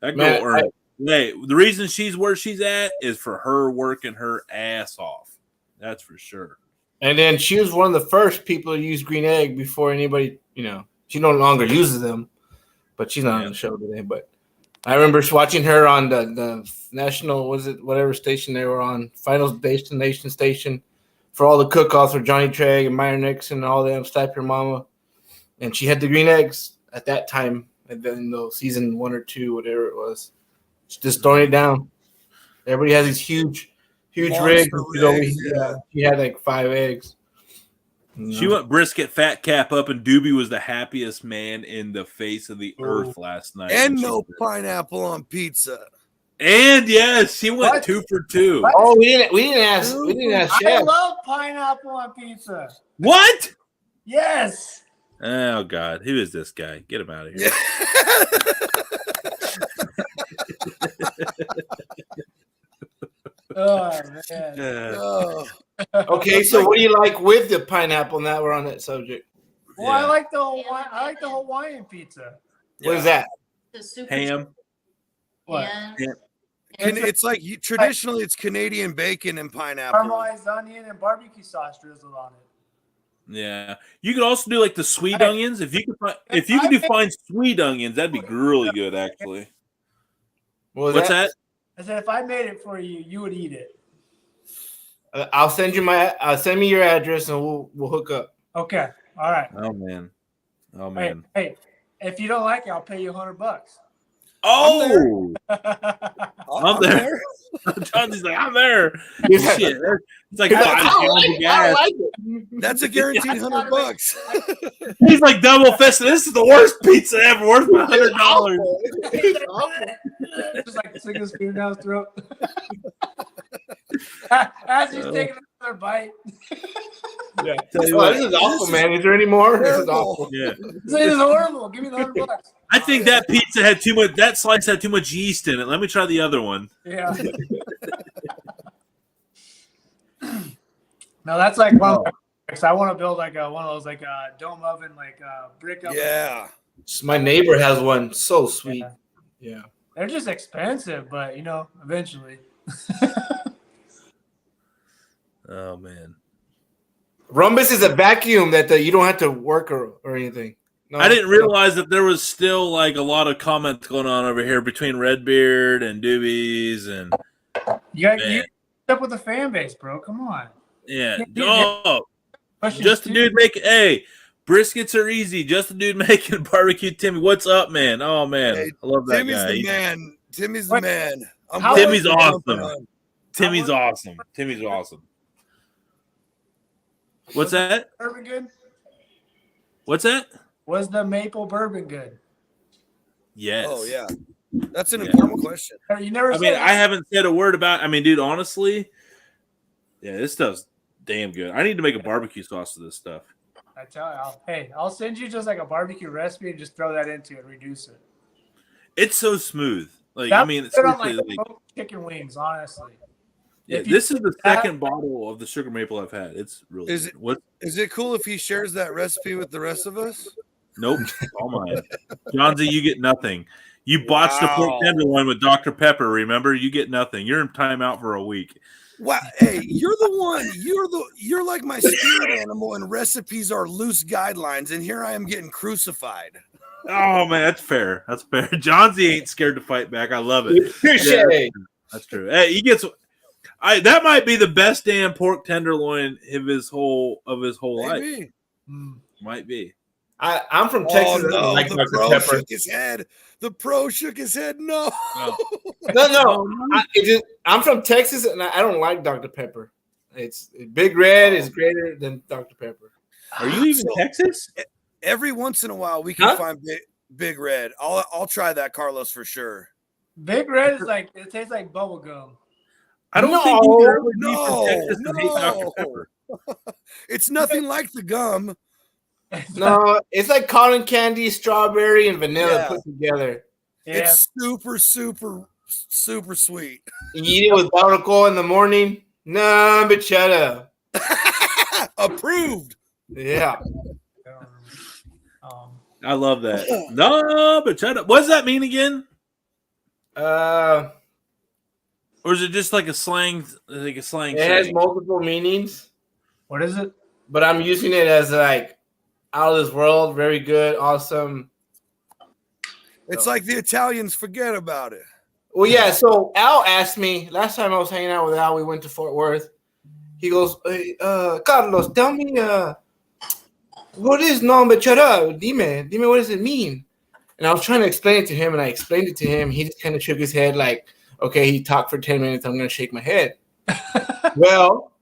that girl. The reason she's where she's at is for her working her ass off. That's for sure. And then she was one of the first people to use green egg before anybody. She no longer uses them. But she's not on the show today. But I remember watching her on the national, whatever station they were on, Final Destination station, for all the cook-offs for Johnny Trigg and Meyer Nixon and all them, Stipe Your Mama. And she had the green eggs at that time, and then season 1 or 2, whatever it was. She's just throwing it down. Everybody has these huge rigs. She had like 5 eggs. She went brisket fat cap up, and Doobie was the happiest man in the face of the earth last night. And no pineapple on pizza. And yes, she went 2 for 2. What? Oh, we didn't ask Chef. I love pineapple on pizza. What? Yes. Oh God, who is this guy? Get him out of here. Oh man. Okay, so what do you like with the pineapple? Now we're on that subject. Well, I like the Hawaiian pizza. What is that? The super Ham. What? Ham. It's like traditionally it's Canadian bacon and pineapple. Caramelized onion and barbecue sauce drizzled on it. Yeah, you could also do like the sweet onions. If you could find sweet onions, that'd be really good, actually. What's that? I said if I made it for you, you would eat it. I'll send me your address and we'll hook up. Okay. All right. Oh man. Hey, if you don't like it, I'll pay you $100. Oh, I'm there. Johnny's like, I'm there. Shit, it's like I like it. That's a guaranteed $100. He's like double fisted. This is the worst pizza ever. Worth my $100. Just like sticking his finger down his throat. As he's taking another bite. Yeah. This is awful, man. Is there any more? This is awful. Yeah. This is horrible. Give me the $100. I think that pizza had too much. That slice had too much yeast in it. Let me try the other one. Yeah. No, that's like one. I want to build like one of those like dome oven brick oven. Yeah. My neighbor has one. So sweet. Yeah. They're just expensive, but eventually. Oh man. Rumbus is a vacuum that you don't have to work or anything. No, I didn't realize that there was still like a lot of comments going on over here between Redbeard and Doobies and you up with the fan base, bro. Come on. Yeah. Oh, just a dude making. Hey, briskets are easy. Just a dude making barbecue. Timmy, what's up, man? Oh man, hey, I love that Timmy's guy. The man. Timmy's the man. Timmy's awesome. Timmy's awesome. Timmy's awesome. What's that? Bourbon good? What's that? Was the maple bourbon good? Yes. Oh yeah, that's an important question. You never. I haven't said a word about. I mean, dude, honestly, yeah, this stuff's damn good. I need to make a barbecue sauce to this stuff. I tell you, I'll send you just like a barbecue recipe and just throw that into it, reduce it. It's so smooth. Like That's I mean, it's on like chicken wings, honestly. Yeah, this is the second bottle of the sugar maple I've had. It's really is good. Is it cool if he shares that recipe with the rest of us? Nope. All mine. Johnsy, you get nothing. You botched the pork tenderloin with Dr. Pepper, remember? You get nothing. You're in timeout for a week. Wow. Hey, you're the one. You're like my spirit animal, and recipes are loose guidelines, and here I am getting crucified. Oh man, that's fair. That's fair. Johnsy ain't scared to fight back. I love it. Yeah, that's true. Hey, he gets That might be the best damn pork tenderloin of his whole life. Maybe. Might be. I'm from Texas. Oh I don't no, like the Dr. pro Pepper. shook his head. The pro shook his head. No. No. I'm from Texas, and I don't like Dr. Pepper. It's Big Red is greater than Dr. Pepper. Are you even Texas? Every once in a while, we can find Big Red. I'll try that, Carlos, for sure. Big Red is like it tastes like bubble gum. I don't think you can really be from Texas and hate Dr. Pepper. It's nothing like the gum. No, it's like cotton candy, strawberry, and vanilla put together. Yeah. It's super, super, super sweet. You eat it with barnacle in the morning. No, but shut up. Approved. Yeah. I love that. No, but shut up. What does that mean again? Or is it just like a slang? Like a slang. It has multiple meanings. What is it? But I'm using it as like out of this world, very good, awesome. It's like the Italians forget about it. Well, yeah. So Al asked me last time I was hanging out with Al. We went to Fort Worth. He goes, hey, Carlos, tell me, what is non-bechara? Dime, what does it mean? And I was trying to explain it to him, and I explained it to him. He just kind of shook his head, like, okay, he talked for 10 minutes. I'm gonna shake my head. Well,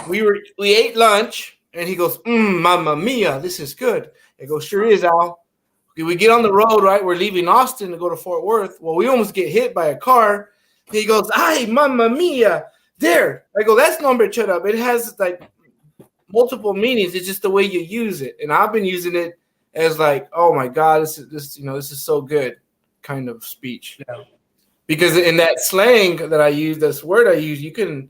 we ate lunch, and he goes, Mamma mia, this is good. I go, sure is, Al. We get on the road, right? We're leaving Austin to go to Fort Worth. Well, we almost get hit by a car. He goes, ay, mamma mia. There. I go, that's number shut up. It has like multiple meanings. It's just the way you use it. And I've been using it as like, oh my God, this is so good kind of speech. Yeah. Because in that slang that I use, this word I use, you can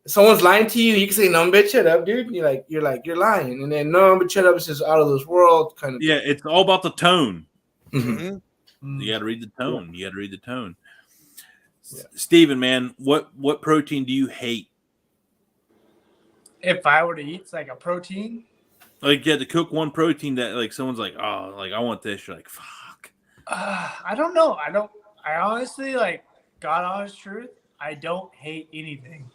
if someone's lying to you, you can say, no, bitch, shut up, dude. You're lying. And then no, but shut up, it's just out of this world kind of Yeah, it's all about the tone. Mm-hmm. You gotta read the tone. Yeah. Yeah. Steven, man, what protein do you hate? If I were to eat like a protein, Like you had to cook one protein that like someone's like, oh, like I want this. You're like, fuck. I don't know. I honestly, like, God honest truth, I don't hate anything.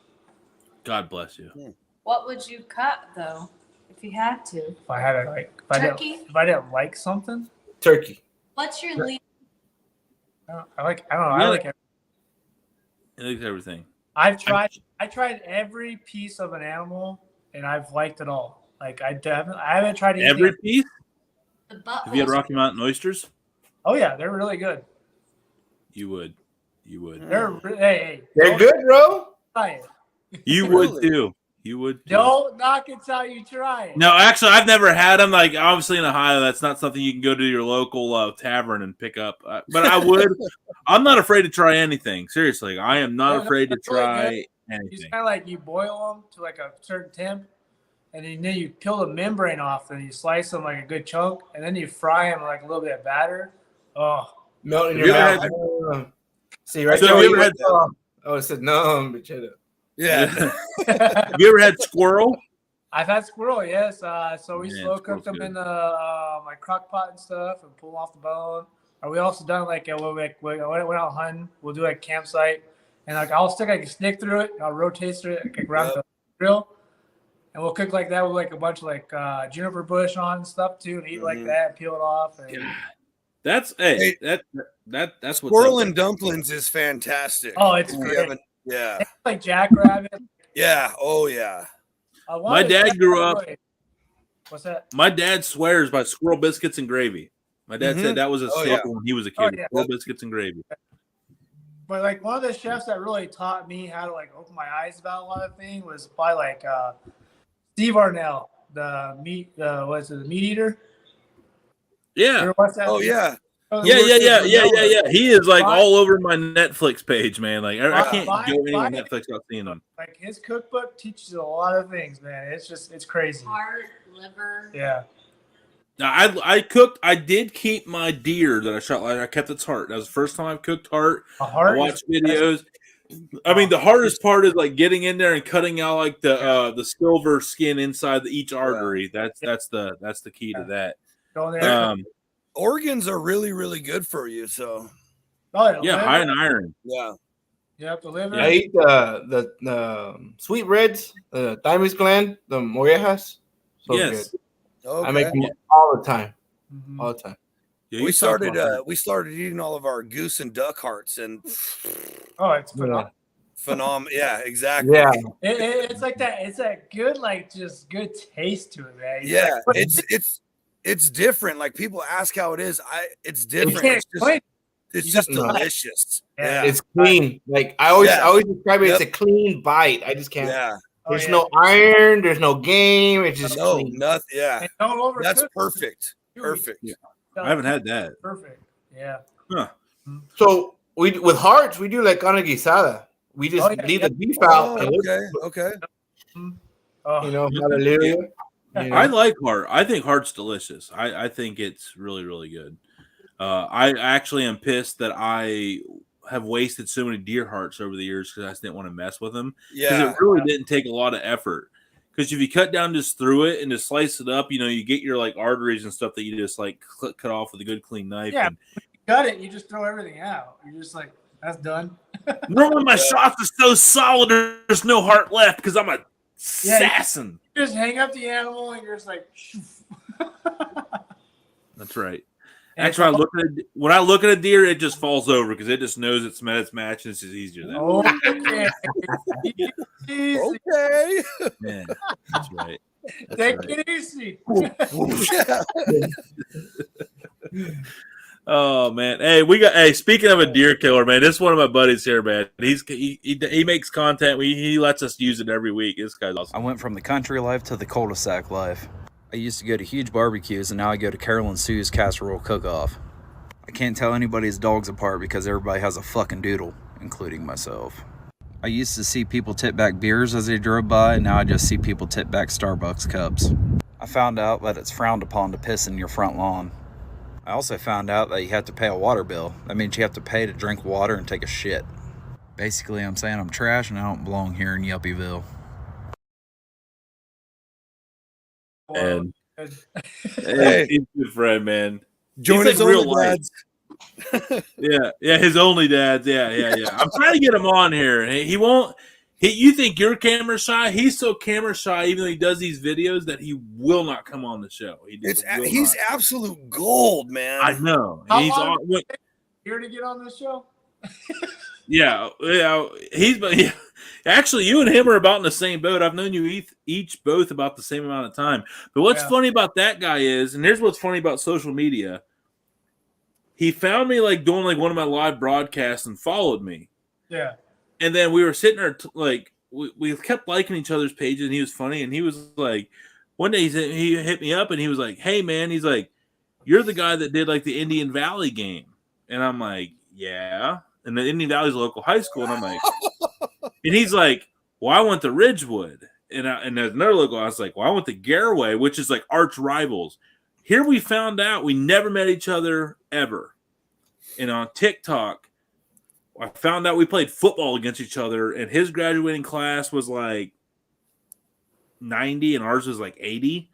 God bless you. What would you cut though, if you had to? If I had to, like, Turkey? if I didn't like something, turkey. What's your least? I don't know. I like it. It likes everything. I tried every piece of an animal, and I've liked it all. Like I haven't tried anything. Every piece? The butt. Have you had Rocky Mountain oysters? Oh yeah, they're really good. You would. Hey, They're good, bro. try it. You would too. You would too. Don't knock it till you try it. No, actually, I've never had them. Like, obviously, in Ohio, that's not something you can go to your local tavern and pick up. But I would. I'm not afraid to try anything. Seriously, I am not afraid to try You anything. just kind of like you boil them to like a certain temp, and then you peel the membrane off, and you slice them like a good chunk, and then you fry them like a little bit of batter. Oh, Melt in Have your you ever mouth. See, right So there. have you ever had- Oh, it said no, but shut up. Yeah. Have you ever had squirrel? I've had squirrel, yes. So we Yeah, slow cook squirrel's them good. in the like crock pot and stuff, and pull them off the bone. Or we also done like when we went out hunting, we'll do like campsite, and like I'll stick like a stick through it, and I'll rotate it like around the grill, and we'll cook like that with like a bunch of like juniper bush on and stuff too, and eat like that, and peel it off. And That's that's Squirrel what's and dumplings is fantastic. oh, it's If you great. haven't- Yeah. It's like jackrabbit. Yeah. Oh yeah. My dad grew up. What's that? My dad swears by squirrel biscuits and gravy. My dad said that was a Oh, staple when he was a kid. Oh, yeah. Squirrel biscuits and gravy. But like one of the chefs that really taught me how to like open my eyes about a lot of things was probably like Steve Arnell, the meat eater. You Yeah. ever watch that? Oh yeah. Yeah. He is like all over my Netflix page, man. Like I can't Buy- go anywhere buy- on Netflix without seeing them. Like his cookbook teaches a lot of things, man. It's crazy. Heart, liver. Yeah. Now, I did keep my deer that I shot. Like I kept its heart. That was the first time I've cooked heart. A heart. I watched videos. I mean, the hardest part is like getting in there and cutting out like the silver skin inside each artery. That's the key to that. Go there. Organs are really, really good for you. So Oh, Yeah, high in iron. yeah. Yep, the liver. I eat the sweet reds, the thymus gland, the mollejas. So Yes. good. Okay. I make them all the time. Mhm. All the time. Yeah, you we talked about that. started eating all of our goose and duck hearts and Oh, it's phenomenal. phenomenal. Yeah, exactly. Yeah. It's like that. It's that good, like just good taste to it, man. It's Yeah, like, it's different. Like people ask how it is. It's you different. can't It's explain. just No. delicious. Yeah. Yeah. It's clean. Like I always describe it. Yep. It's a clean bite. I just can't. Yeah. There's no iron. There's no game. It's just No, clean. nothing. Yeah. And don't overcook. That's it. perfect. Dude, Perfect. Yeah. I haven't had that. Perfect. Yeah. Huh. So we with hearts we do like carne guisada. We just leave the beef out. And Okay. Oh, you know, hallelujah. You know? I like heart. I think heart's delicious. I think it's really, really good. I actually am pissed that I have wasted so many deer hearts over the years because I just didn't want to mess with them. Because Yeah. it really didn't take a lot of effort. Because if you cut down just through it and just slice it up, you know, you get your like arteries and stuff that you just like cut off with a good clean knife. Yeah. And You cut it, you just throw everything out. You're just like, that's done. normally my shots are so solid, there's no heart left because I'm a assassin. You just hang up the animal and you're just like, That's right. And Actually, when I look at a deer, it just falls over because it just knows it's met its match, and it's just easier that way. okay. Easy. Okay. Man, that's right. That's Take right. it easy. Oh man, hey, speaking of a deer killer, man, this is one of my buddies here, man. He makes content. He lets us use it every week. This guy's awesome. I went from the country life to the cul-de-sac life. I used to go to huge barbecues, and now I go to Carolyn Sue's casserole cook-off. I can't tell anybody's dogs apart because everybody has a fucking doodle, including myself. I used to see people tip back beers as they drove by, and now I just see people tip back Starbucks cups. I found out that it's frowned upon to piss in your front lawn. I also found out that you have to pay a water bill. That means you have to pay to drink water and take a shit. Basically, I'm saying I'm trash and I don't belong here in Yuppieville. And Hey. he's a good friend, man. Join He's his like real own life. dads. Yeah, his only dads. Yeah. I'm trying to get him on here. He won't. You think you're camera shy? He's so camera shy, even though he does these videos, that he will not come on the show. He's absolute gold, man. I know. How He's long on. did it take here to get on this show? Yeah. Actually, you and him are about in the same boat. I've known you each both about the same amount of time. But what's funny about that guy is, and here's what's funny about social media. He found me like doing like one of my live broadcasts and followed me. Yeah. And then we were sitting there like we kept liking each other's pages, and he was funny. And he was like, one day he hit me up and he was like, "Hey man," he's like, "You're the guy that did like the Indian Valley game." And I'm like, "Yeah." And the Indian Valley's a local high school, and I'm like, and he's like, "Well, I went to Ridgewood," and there's another local. I was like, "Well, I went to Garraway," which is like arch rivals. Here we found out we never met each other ever, and on TikTok, I found out we played football against each other, and his graduating class was like 90, and ours was like 80.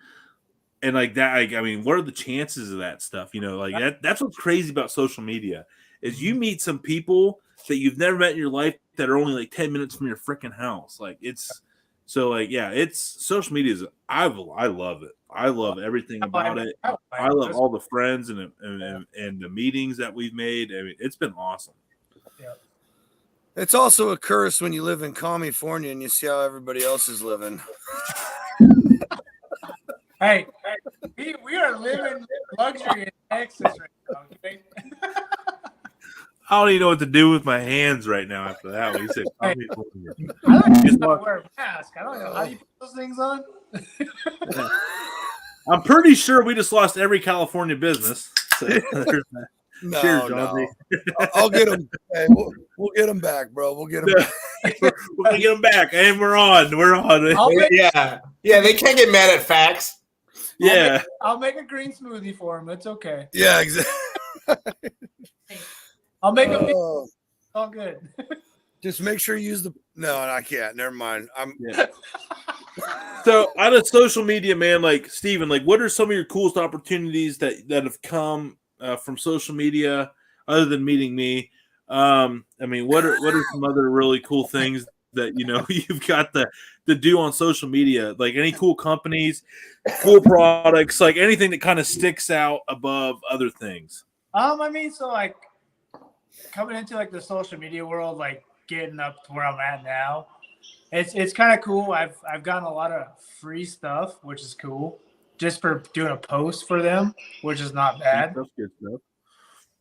And like that, I mean, what are the chances of that stuff? You know, like that's what's crazy about social media is you meet some people that you've never met in your life that are only like 10 minutes from your freaking house. Like it's so like, yeah, it's social media is, I love it. I love everything about it. I love all the friends and the meetings that we've made. I mean, it's been awesome. Yeah. It's also a curse when you live in California and you see how everybody else is living. Hey, we are living luxury in Texas right now. Okay? I don't even know what to do with my hands right now after that. When you said California. I don't even wear a mask. I don't know how you put those things on. I'm pretty sure we just lost every California business. So there's that. No, Cheers, no. Johnny. I'll get them. Hey, we'll get them back, bro. We'll get them back. We're gonna get them back, and we're on. Yeah, they can't get mad at facts. Yeah, I'll make a green smoothie for him. It's okay. Yeah, exactly. I'll make a. It's all good. Just make sure you use the. No, I can't. Never mind. So out of social media, man, like Steven, like what are some of your coolest opportunities that have come from social media, other than meeting me? I mean, what are some other really cool things that you've got to do on social media? Like any cool companies, cool products, like anything that kind of sticks out above other things. I mean, so like coming into like the social media world, like getting up to where I'm at now, it's kind of cool. I've gotten a lot of free stuff, which is cool, just for doing a post for them, which is not bad. That's good stuff.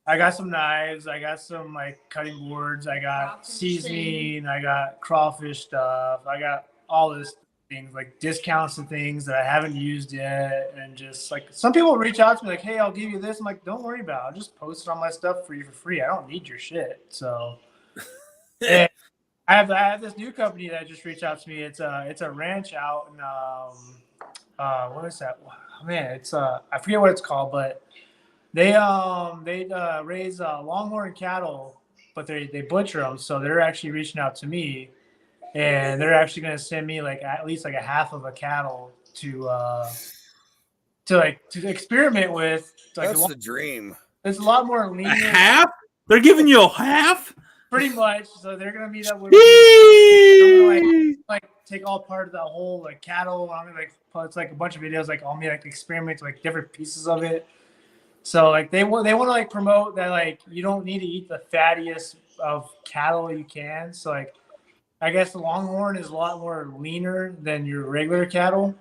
I got some knives. I got some like cutting boards. I got seasoning. I got crawfish stuff. I got all this things like discounts and things that I haven't used yet. And just like some people reach out to me like, hey, I'll give you this. I'm like, don't worry about it. I'll just post it on my stuff for you for free. I don't need your shit. So and I have this new company that just reached out to me. It's a ranch out in what is that? Man, it's I forget what it's called, but they raise longhorn cattle, but they butcher them. So they're actually reaching out to me, and they're actually going to send me like at least like a half of a cattle to experiment with. Like That's the dream. It's a lot more lenient. A half? They're giving you a half? Pretty much. So they're going to meet up with me. Like take all part of the whole like cattle. I'm gonna like post like a bunch of videos like on me like experiments like different pieces of it. So like they want to like promote that like you don't need to eat the fattiest of cattle you can. So like I guess the longhorn is a lot more leaner than your regular cattle.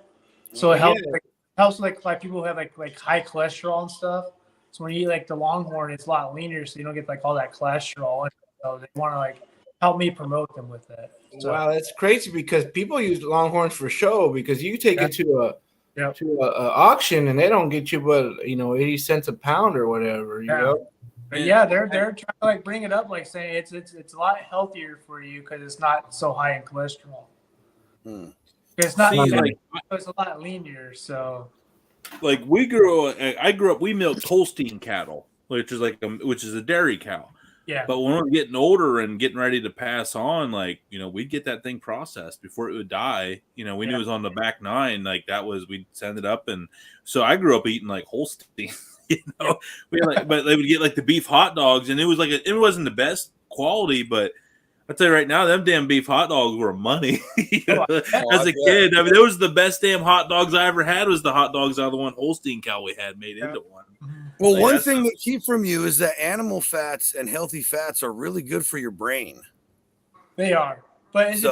So it helps like people who have like high cholesterol and stuff. So when you eat like the longhorn, it's a lot leaner, so you don't get like all that cholesterol. So they want to like help me promote them with that. So, wow, that's crazy because people use longhorns for show because you take it to a auction and they don't get you but 80 cents a pound or whatever. You know. But they're trying to like bring it up, like saying it's a lot healthier for you because it's not so high in cholesterol. It's not it's a lot leaner. So, like I grew up. We milked Holstein cattle, which is a dairy cow. Yeah. But when we were getting older and getting ready to pass on, we'd get that thing processed before it would die. We knew it was on the back nine. We'd send it up, and so I grew up eating like Holstein. But they would get like the beef hot dogs, and it was it wasn't the best quality, but I tell you right now, them damn beef hot dogs were money. As a kid, I mean, those were the best damn hot dogs I ever had. Was the hot dogs out of the one Holstein cow we had made into one. Well, one thing they keep from you is that animal fats and healthy fats are really good for your brain. They are, but it's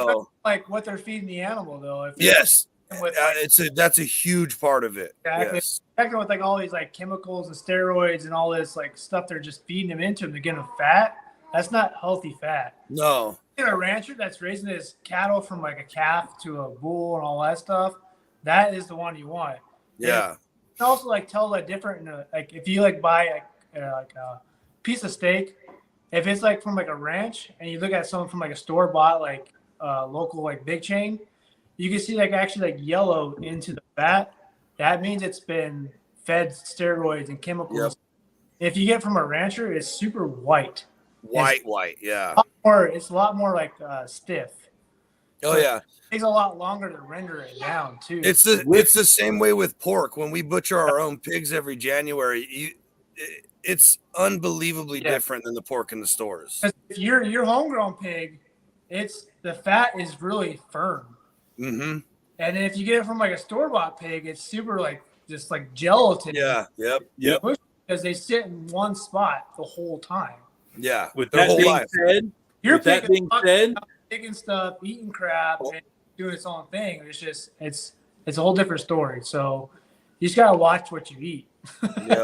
like what they're feeding the animal, though. Yes, that's a huge part of it. Exactly. Yes. Exactly, with like all these like chemicals and steroids and all this like stuff they're just feeding them into them to get them fat. That's not healthy fat. No. You get a rancher that's raising his cattle from like a calf to a bull and all that stuff. That is the one you want. Yeah. And you can also like tell that different. Like if you like buy like a piece of steak, if it's like from like a ranch and you look at someone from like a store bought like local like big chain, you can see like actually like yellow into the fat. That means it's been fed steroids and chemicals. Yep. If you get from a rancher, it's super white. White, yeah. It's a lot more like stiff. Oh yeah. It takes a lot longer to render it down too. It's the same way with pork. When we butcher our own pigs every January, it's unbelievably different than the pork in the stores. If your homegrown pig, the fat is really firm. Mm-hmm. And if you get it from like a store-bought pig, it's super like just like gelatin. Yeah. Yep. Because they sit in one spot the whole time. Yeah. With that being said, picking stuff, eating crap, and doing its own thing. It's a whole different story. So you just gotta watch what you eat. Yeah.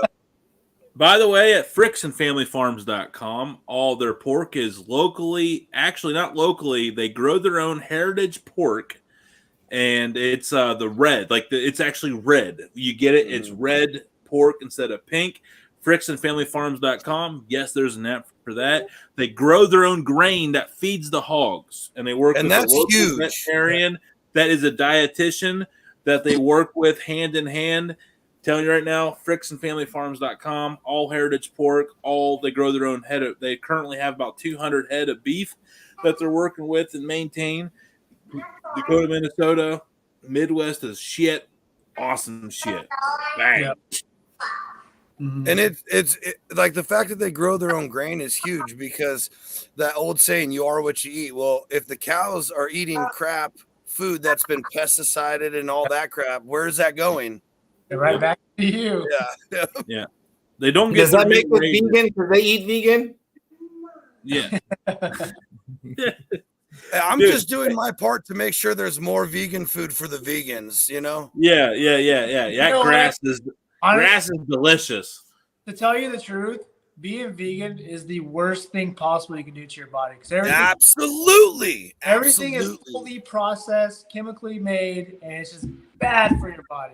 By the way, at fricksandfamilyfarms.com, all their pork is not locally, they grow their own heritage pork. And it's the red, it's actually red. You get it, it's red pork instead of pink. fricksandfamilyfarms.com. Yes, there's an app for that. They grow their own grain that feeds the hogs, and they work with a local veterinarian that is a dietitian that they work with hand in hand. Telling you right now, fricksandfamilyfarms.com, all heritage pork, they grow their own they currently have about 200 head of beef that they're working with and maintain. Dakota, Minnesota, Midwest is shit. Awesome shit. Bang. And it's like the fact that they grow their own grain is huge, because that old saying, you are what you eat. Well, if the cows are eating crap food that's been pesticided and all that crap, where is that going? Right back to you. Yeah. Yeah. They don't get Does that make it vegan because they eat vegan? Yeah. I'm just doing my part to make sure there's more vegan food for the vegans, you know? Yeah. That grass is delicious. To tell you the truth, being vegan is the worst thing possible you can do to your body. Because everything is fully processed, chemically made, and it's just bad for your body.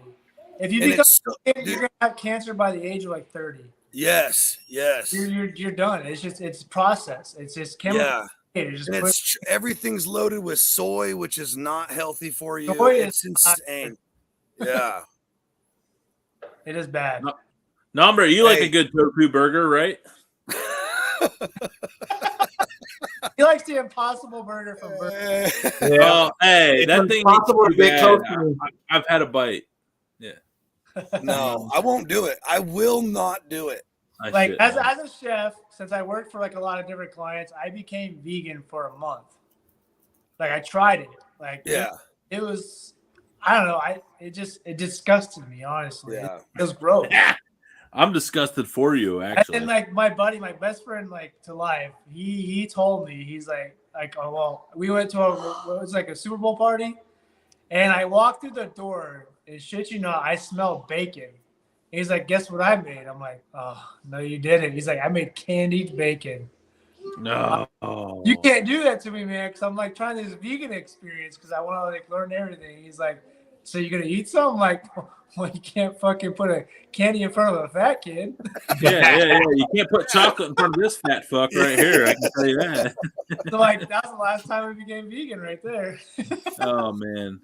If you become vegan, you're gonna have cancer by the age of like 30. Yes. You're done. It's processed. It's just chemical. Yeah. And everything's loaded with soy, which is not healthy for you. It's insane. Yeah. It is bad. Nombre, you like a good tofu burger, right? He likes the Impossible Burger from Bourbon. Oh, hey, that thing is too bad. I've had a bite. Yeah. No, I won't do it. I will not do it. As a chef, since I worked for like a lot of different clients, I became vegan for a month. Like I tried it. Like it was, I don't know. It disgusted me, honestly. Yeah. It was gross. I'm disgusted for you, actually. And like my buddy, my best friend, like to life, he told me, he's like, oh well, we went to it was like a Super Bowl party, and I walked through the door, and shit you not, I smelled bacon. He's like, guess what I made? I'm like, oh no, you didn't. He's like, I made candied bacon. No, you can't do that to me, man, because I'm like trying this vegan experience because I want to like learn everything. He's like, so you're gonna eat some? I'm like, well, you can't fucking put a candy in front of a fat kid. Yeah. You can't put chocolate in front of this fat fuck right here. I can tell you that. So like, that's the last time I became vegan, right there. Oh man.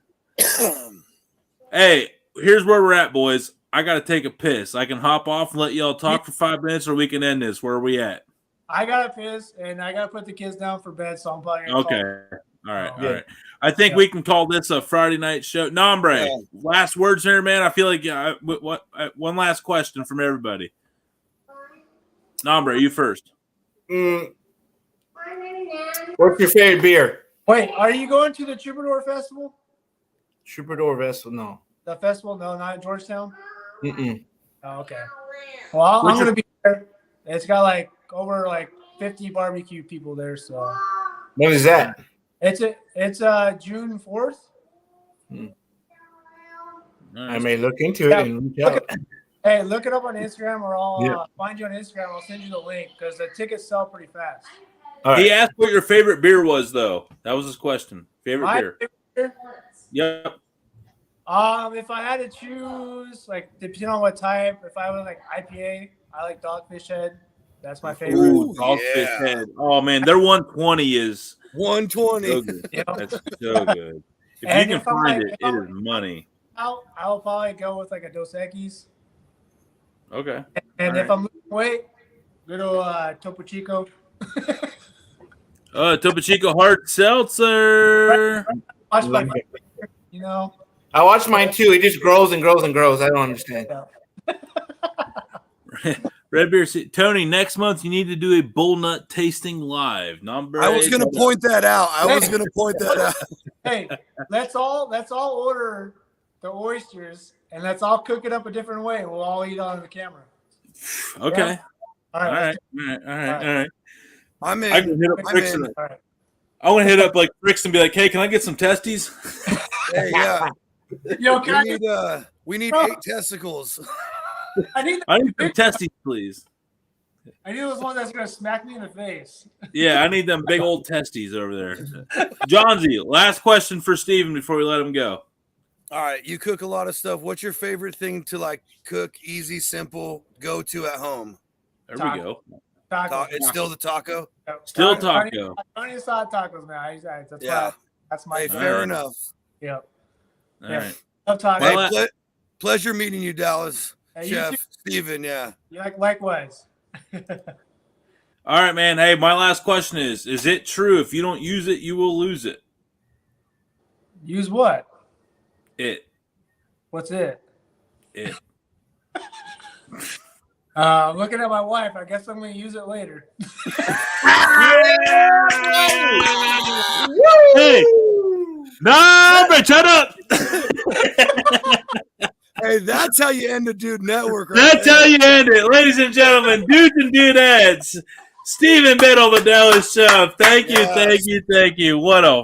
Hey, here's where we're at, boys. I gotta take a piss. I can hop off and let y'all talk for 5 minutes, or we can end this. Where are we at? I gotta piss, and I gotta put the kids down for bed, so I'm probably gonna okay. All right. I think we can call this a Friday night show. Nombre, last words here, man. I feel like one last question from everybody. Nombre, you first. What's your favorite beer? Wait, are you going to the Troubadour Festival? Troubadour Festival, no. The festival, no, not in Georgetown. Mm-mm. Oh, okay. Well, I'm gonna be there. It's got like over like 50 barbecue people there. So when is that? It's June 4th. I may look into it and reach out. Hey, look it up on Instagram, or I'll find you on Instagram. I'll send you the link because the tickets sell pretty fast. Right. He asked what your favorite beer was, though. That was his question. Favorite beer? Yep. If I had to choose, like depending on what type, if I was like IPA, I like Dogfish Head. That's my favorite. Ooh, Dogfish Head. Oh man, their 120 is 120. So good. That's so good. If you can find it, it is money. I'll probably go with like a Dos Equis. Okay. And if I'm losing weight, little Topo Chico. Topo Chico hard seltzer. Watch my, you know. I watch mine too. It just grows and grows and grows. I don't understand. Red Beer, Tony. Next month you need to do a bull nut tasting live. I was going to point that out. Hey, let's all order the oysters and let's all cook it up a different way. We'll all eat on the camera. Okay. Yeah? All right. I'm in. I can hit up Fricks. I want to hit up like Fricks and be like, "Hey, can I get some testes?" Hey, yeah. Yo, we need 8 testicles. I need some testes, please. I need those ones that's gonna smack me in the face. Yeah, I need them big old testes over there. Johnsy, last question for Steven before we let him go. All right, you cook a lot of stuff. What's your favorite thing to like cook? Easy, simple, go to at home. There we go. Taco. It's still the taco. Still taco. Tony saw tacos, man. That's my. Hey, fair enough. Yep. All right. Love tacos. Hey, pleasure meeting you, Dallas. Hey, Chef Steven, likewise. All right, man. Hey, my last question is it true if you don't use it, you will lose it? Use what? It. What's it? It. Looking at my wife, I guess I'm going to use it later. Hey, no, but shut up. Hey, that's how you end the Dude Network. Right That's there. how you end it, ladies and gentlemen. Dudes and dudettes. Stephen Biddle, the Dallas Shove. Thank you, Yes. thank you, thank you. What a